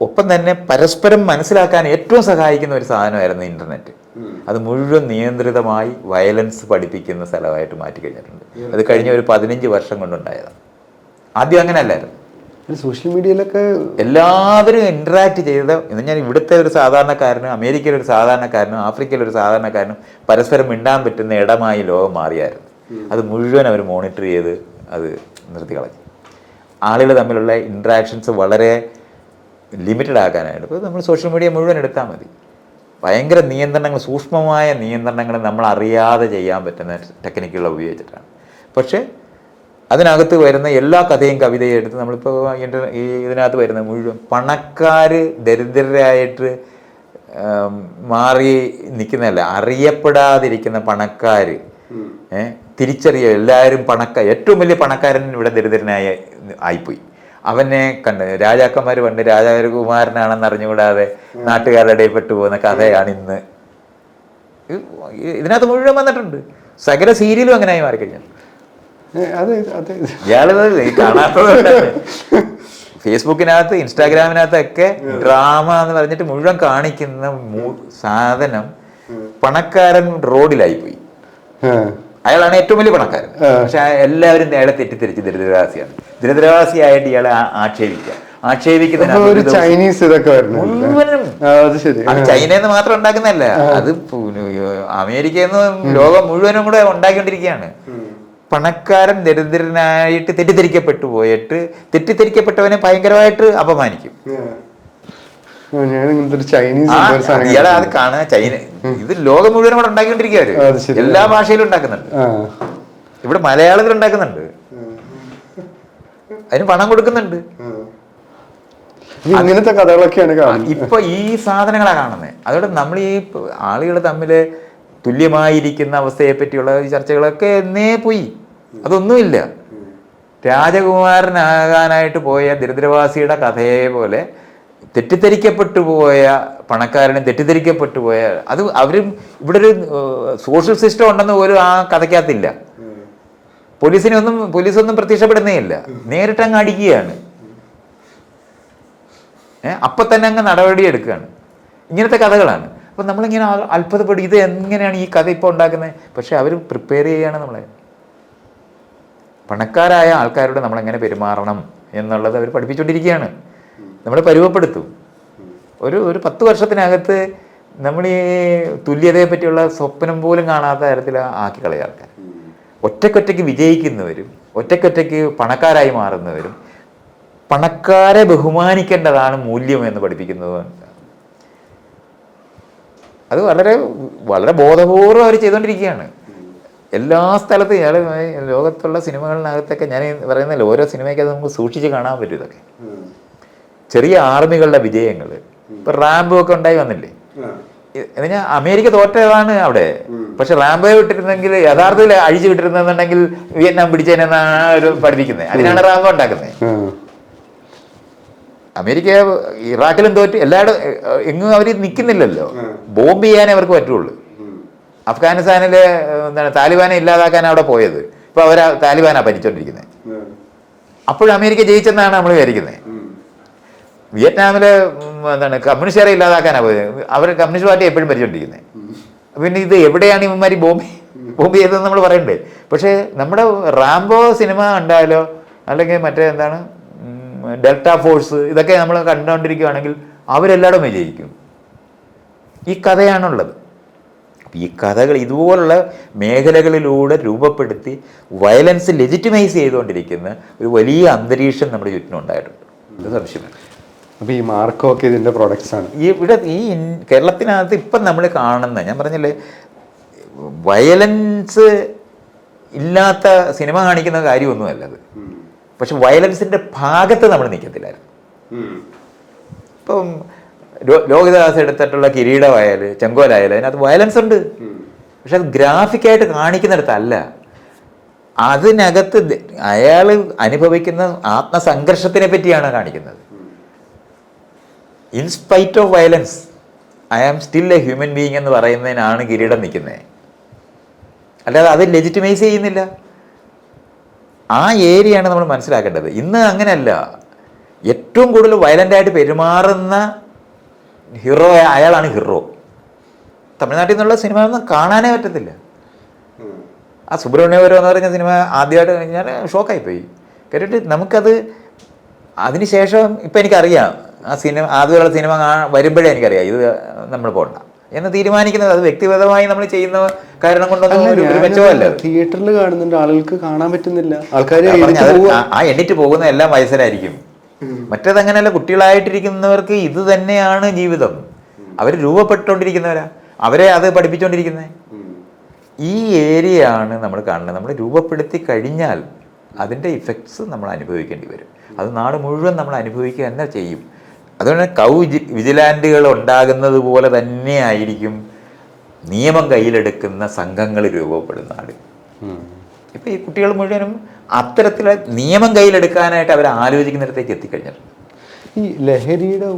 ഒപ്പം തന്നെ പരസ്പരം മനസ്സിലാക്കാൻ ഏറ്റവും സഹായിക്കുന്ന ഒരു സാധനമായിരുന്നു ഇൻ്റർനെറ്റ്. അത് മുഴുവൻ നിയന്ത്രിതമായി വയലൻസ് പഠിപ്പിക്കുന്ന സ്ഥലമായിട്ട് മാറ്റി കഴിഞ്ഞിട്ടുണ്ട്. അത് കഴിഞ്ഞ ഒരു 15 വർഷം കൊണ്ടുണ്ടായതാണ്. ആദ്യം അങ്ങനെ അല്ലായിരുന്നു. സോഷ്യൽ മീഡിയയിലൊക്കെ എല്ലാവരും ഇൻറ്ററാക്ട് ചെയ്ത് ഞാൻ ഇവിടുത്തെ ഒരു സാധാരണക്കാരനും അമേരിക്കയിലെ ഒരു സാധാരണക്കാരനും ആഫ്രിക്കയിലെ ഒരു സാധാരണക്കാരനും പരസ്പരം മിണ്ടാൻ പറ്റുന്ന ഇടമായി ലോകം മാറിയായിരുന്നു. അത് മുഴുവൻ അവർ മോണിറ്റർ ചെയ്ത് അത് നിർത്തി കളഞ്ഞു. ആളുകൾ തമ്മിലുള്ള ഇൻട്രാക്ഷൻസ് വളരെ ലിമിറ്റഡ് ആക്കാനായിട്ട് ഇപ്പോൾ നമ്മൾ സോഷ്യൽ മീഡിയ മുഴുവൻ എടുത്താൽ മതി. ഭയങ്കര നിയന്ത്രണങ്ങൾ, സൂക്ഷ്മമായ നിയന്ത്രണങ്ങൾ നമ്മൾ അറിയാതെ ചെയ്യാൻ പറ്റുന്ന ടെക്നിക്കുകൾ ഉപയോഗിച്ചിട്ടാണ്. പക്ഷേ അതിനകത്ത് വരുന്ന എല്ലാ കഥയും കവിതയും എടുത്ത് നമ്മളിപ്പോൾ ഇതിനകത്ത് വരുന്ന മുഴുവൻ പണക്കാർ ദരിദ്രരായിട്ട് മാറി നിൽക്കുന്നതല്ല, അറിയപ്പെടാതിരിക്കുന്ന പണക്കാർ തിരിച്ചറിയുക. എല്ലാവരും ഏറ്റവും വലിയ പണക്കാരൻ ഇവിടെ ദരിദ്രനായി ആയിപ്പോയി. അവനെ കണ്ട് രാജാക്കന്മാർ പണ്ട് രാജകുമാരനാണെന്ന് അറിഞ്ഞുകൂടാതെ നാട്ടുകാരുടെ ഇടയിൽ പെട്ടുപോകുന്ന കഥയാണ് ഇന്ന് ഇതിനകത്ത് മുഴുവൻ വന്നിട്ടുണ്ട്. സകല സീരിയലും അങ്ങനെയായി മാറിക്കഴിഞ്ഞു. ഇയാള് കാണാത്തത് ഫേസ്ബുക്കിനകത്ത് ഇൻസ്റ്റാഗ്രാമിനകത്തൊക്കെ ഡ്രാമ എന്ന് പറഞ്ഞിട്ട് മുഴുവൻ കാണിക്കുന്ന സാധനം പണക്കാരൻ റോഡിലായിപ്പോയി. അയാളാണ് ഏറ്റവും വലിയ പണക്കാരൻ. പക്ഷെ എല്ലാവരും അയാളെ തെറ്റിദ്ധരിച്ച് ദരിദ്രവാസിയാണ്. ദരിദ്രവാസിയായിട്ട് ഇയാളെ ആക്ഷേപിക്കുന്ന ചൈനീസ് ഇതൊക്കെ മുഴുവനും ചൈനയിൽ നിന്ന് മാത്രം ഉണ്ടാക്കുന്നതല്ല, അത് അമേരിക്കയിൽ നിന്ന് ലോകം മുഴുവനും കൂടെ ഉണ്ടാക്കിക്കൊണ്ടിരിക്കുകയാണ്. പണക്കാരൻ ദരിദ്രനായിട്ട് തെറ്റിദ്ധരിക്കപ്പെട്ടവനെ ഭയങ്കരമായിട്ട് അപമാനിക്കും. ഇയാളെ അത് കാണുക. ചൈന ഇത് ലോകം മുഴുവനും കൂടെ ഉണ്ടാക്കിക്കൊണ്ടിരിക്കുക. എല്ലാ ഭാഷയിലും ഉണ്ടാക്കുന്നുണ്ട്. ഇവിടെ മലയാളത്തിൽ ഉണ്ടാക്കുന്നുണ്ട്, അതിന് പണം കൊടുക്കുന്നുണ്ട്. ഇങ്ങനത്തെ കഥകളൊക്കെയാണ് ഇപ്പൊ ഈ സാധനങ്ങളാണ് കാണുന്നത്. അതുകൊണ്ട് നമ്മൾ ഈ ആളുകൾ തമ്മിൽ തുല്യമായിരിക്കുന്ന അവസ്ഥയെ പറ്റിയുള്ള ചർച്ചകളൊക്കെ എന്നേ പോയി. അതൊന്നുമില്ല. രാജകുമാരനാകാനായിട്ട് പോയ ദരിദ്രവാസിയുടെ കഥയെ പോലെ തെറ്റിദ്ധരിക്കപ്പെട്ടു പോയ പണക്കാരനും തെറ്റിദ്ധരിക്കപ്പെട്ടു പോയ അത് അവരും ഇവിടെ ഒരു സോഷ്യൽ സിസ്റ്റം ഉണ്ടെന്ന് പോലും ആ കഥയ്ക്കകത്തില്ല. പോലീസൊന്നും പ്രത്യക്ഷപ്പെടുന്നേ ഇല്ല. നേരിട്ട് അങ്ങ് അടിക്കുകയാണ്. അപ്പം തന്നെ അങ്ങ് നടപടി എടുക്കുകയാണ്. ഇങ്ങനത്തെ കഥകളാണ്. അപ്പം നമ്മളിങ്ങനെ അത്ഭുതപ്പെടും, ഇത് എങ്ങനെയാണ് ഈ കഥ ഇപ്പോൾ ഉണ്ടാക്കുന്നത്. പക്ഷെ അവർ പ്രിപ്പയർ ചെയ്യുകയാണ് നമ്മളെ. പണക്കാരായ ആൾക്കാരോട് നമ്മളെങ്ങനെ പെരുമാറണം എന്നുള്ളത് അവർ പഠിപ്പിച്ചുകൊണ്ടിരിക്കുകയാണ്. നമ്മളെ പരുവപ്പെടുത്തും. ഒരു 10 വർഷത്തിനകത്ത് നമ്മൾ ഈ തുല്യതയെ പറ്റിയുള്ള സ്വപ്നം പോലും കാണാത്ത തരത്തിൽ ആക്കി കളയ ആൾക്കാർ. ഒറ്റയ്ക്കൊറ്റയ്ക്ക് വിജയിക്കുന്നവരും ഒറ്റയ്ക്കൊറ്റയ്ക്ക് പണക്കാരായി മാറുന്നവരും പണക്കാരെ ബഹുമാനിക്കേണ്ടതാണ് മൂല്യം എന്ന് പഠിപ്പിക്കുന്നത്. അത് വളരെ വളരെ ബോധപൂർവ്വം അവർ ചെയ്തുകൊണ്ടിരിക്കുകയാണ്. എല്ലാ സ്ഥലത്തും ഇയാൾ ലോകത്തുള്ള സിനിമകളിനകത്തൊക്കെ ഞാൻ പറയുന്നില്ല, ഓരോ സിനിമയ്ക്ക് അത് നമുക്ക് സൂക്ഷിച്ച് കാണാൻ പറ്റും. ഇതൊക്കെ ചെറിയ ആർമികളുടെ വിജയങ്ങൾ. ഇപ്പൊ റാംബോ ഒക്കെ ഉണ്ടായി വന്നില്ലേ. എന്നുവെച്ചാൽ അമേരിക്ക തോറ്റതാണ് അവിടെ. പക്ഷെ റാംബോ വിട്ടിരുന്നെങ്കിൽ യഥാർത്ഥത്തിൽ അഴിച്ചു വിട്ടിരുന്നെന്നുണ്ടെങ്കിൽ വിയറ്റ്നാം പിടിച്ചതിനെന്നാണ് അവർ പഠിപ്പിക്കുന്നത്. അതിനാണ് റാംബോ ഉണ്ടാക്കുന്നത്. അമേരിക്ക ഇറാഖിലും തോറ്റ് എല്ലായിടും എങ്ങും അവർ നിൽക്കുന്നില്ലല്ലോ. ബോംബ് ചെയ്യാനേ അവർക്ക് പറ്റുള്ളൂ. അഫ്ഗാനിസ്ഥാനിലെ താലിബാനെ ഇല്ലാതാക്കാൻ അവിടെ പോയത്. ഇപ്പൊ അവർ താലിബാനാണ് ഭരിച്ചോണ്ടിരിക്കുന്നത്. അപ്പോഴും അമേരിക്ക ജയിച്ചെന്നാണ് നമ്മൾ വിചാരിക്കുന്നത്. വിയറ്റ്നാമിലെ കമ്മ്യൂണിസ്റ്റുകാരെ ഇല്ലാതാക്കാനാണ് പോയത്. അവർ കമ്മ്യൂണിസ്റ്റ് പാർട്ടി എപ്പോഴും ഭരിച്ചോണ്ടിരിക്കുന്നത്. പിന്നെ ഇത് എവിടെയാണ് ഇവന്മാർ ബോംബ് ചെയ്തതെന്ന് നമ്മൾ പറയണ്ടേ. പക്ഷേ നമ്മുടെ റാംബോ സിനിമ കണ്ടാലോ അല്ലെങ്കിൽ മറ്റേ ഡെൽറ്റ ഫോഴ്സ് ഇതൊക്കെ നമ്മൾ കണ്ടുകൊണ്ടിരിക്കുകയാണെങ്കിൽ അവരെല്ലായിടും വിജയിക്കും. ഈ കഥയാണുള്ളത്. ഈ കഥകൾ ഇതുപോലുള്ള മേഖലകളിലൂടെ രൂപപ്പെടുത്തി വയലൻസ് ലെജിറ്റിമൈസ് ചെയ്തുകൊണ്ടിരിക്കുന്ന ഒരു വലിയ അന്തരീക്ഷം നമ്മുടെ ചുറ്റിനും ഉണ്ടായിട്ടുണ്ട്. ഇത് സംശയമാണ്. അപ്പോൾ ഈ മാർക്കോ ഒക്കെ ഇതിൻ്റെ പ്രൊഡക്ട്സ് ആണ്. ഈ കേരളത്തിനകത്ത് ഇപ്പം നമ്മൾ കാണുന്ന, ഞാൻ പറഞ്ഞില്ലേ, വയലൻസ് ഇല്ലാത്ത സിനിമ കാണിക്കുന്ന കാര്യമൊന്നുമല്ല അത്. പക്ഷെ വയലൻസിൻ്റെ ഭാഗത്ത് നമ്മൾ നിൽക്കത്തില്ലായിരുന്നു. ഇപ്പം ലോഹിതദാസ് എടുത്തിട്ടുള്ള കിരീടമായാലും ചെങ്കോലായാലും അതിനകത്ത് വയലൻസ് ഉണ്ട്. പക്ഷെ അത് ഗ്രാഫിക്കായിട്ട് കാണിക്കുന്നിടത്തല്ല, അതിനകത്ത് അയാൾ അനുഭവിക്കുന്ന ആത്മസംഘർഷത്തിനെ പറ്റിയാണ് കാണിക്കുന്നത്. In spite of violence I am still a human being എന്ന് പറയുന്നതിനാണ് കിരീടം നിൽക്കുന്നത്. അല്ലാതെ അത് ലെജിറ്റിമൈസ് ചെയ്യുന്നില്ല. ആ ഏരിയയാണ് നമ്മൾ മനസ്സിലാക്കേണ്ടത്. ഇന്ന് അങ്ങനെയല്ല. ഏറ്റവും കൂടുതൽ വയലൻ്റായിട്ട് പെരുമാറുന്ന ഹീറോ അയാളാണ് ഹീറോ. തമിഴ്നാട്ടിൽ നിന്നുള്ള സിനിമ ഒന്നും കാണാനേ പറ്റത്തില്ല. ആ സുബ്രഹ്മണ്യപുരം എന്ന് പറഞ്ഞ സിനിമ ആദ്യമായിട്ട് ഞാൻ ഷോക്കായിപ്പോയി. കേട്ടിട്ട് നമുക്കത് അതിനുശേഷം ഇപ്പം എനിക്കറിയാം, ആ സിനിമ ആദ്യമുള്ള സിനിമ വരുമ്പോഴേ എനിക്കറിയാം ഇത് നമ്മൾ പോകണ്ട എന്ന് തീരുമാനിക്കുന്നത്. അത് വ്യക്തിഗതമായി നമ്മൾ ചെയ്യുന്ന കാരണം കൊണ്ടൊന്നും ഒരു മെച്ചമല്ല. തിയേറ്ററിൽ കാണുന്നുണ്ട്, ആളുകൾക്ക് കാണാൻ പറ്റുന്നില്ല. ആൾക്കാർ ആ എണ്ണിട്ട് പോകുന്ന എല്ലാം വയസ്സരായിരിക്കും. മറ്റേതങ്ങനെയല്ല. കുട്ടികളായിട്ടിരിക്കുന്നവർക്ക് ഇത് തന്നെയാണ് ജീവിതം. അവർ രൂപപ്പെട്ടുകൊണ്ടിരിക്കുന്നവരാ, അവരെ അത് പഠിപ്പിച്ചുകൊണ്ടിരിക്കുന്നത്. ഈ ഏരിയയാണ് നമ്മൾ കാണുന്നത്. നമ്മൾ രൂപപ്പെടുത്തി കഴിഞ്ഞാൽ അതിൻ്റെ ഇഫക്ട്സ് നമ്മൾ അനുഭവിക്കേണ്ടി വരും. അത് നാട് മുഴുവൻ നമ്മൾ അനുഭവിക്കുക തന്നെ ചെയ്യും. അതുകൊണ്ട് വിജിലാൻറ്റുകൾ ഉണ്ടാകുന്നത് പോലെ തന്നെ ആയിരിക്കും നിയമം കയ്യിലെടുക്കുന്ന സംഘങ്ങൾ രൂപപ്പെടുന്ന ആൾ. ഇപ്പം ഈ കുട്ടികൾ മുഴുവനും അത്തരത്തിലുള്ള നിയമം കയ്യിലെടുക്കാനായിട്ട് അവർ ആലോചിക്കുന്നിടത്തേക്ക് എത്തിക്കഴിഞ്ഞിട്ടുണ്ട്. ഈ ലഹരിയുടെ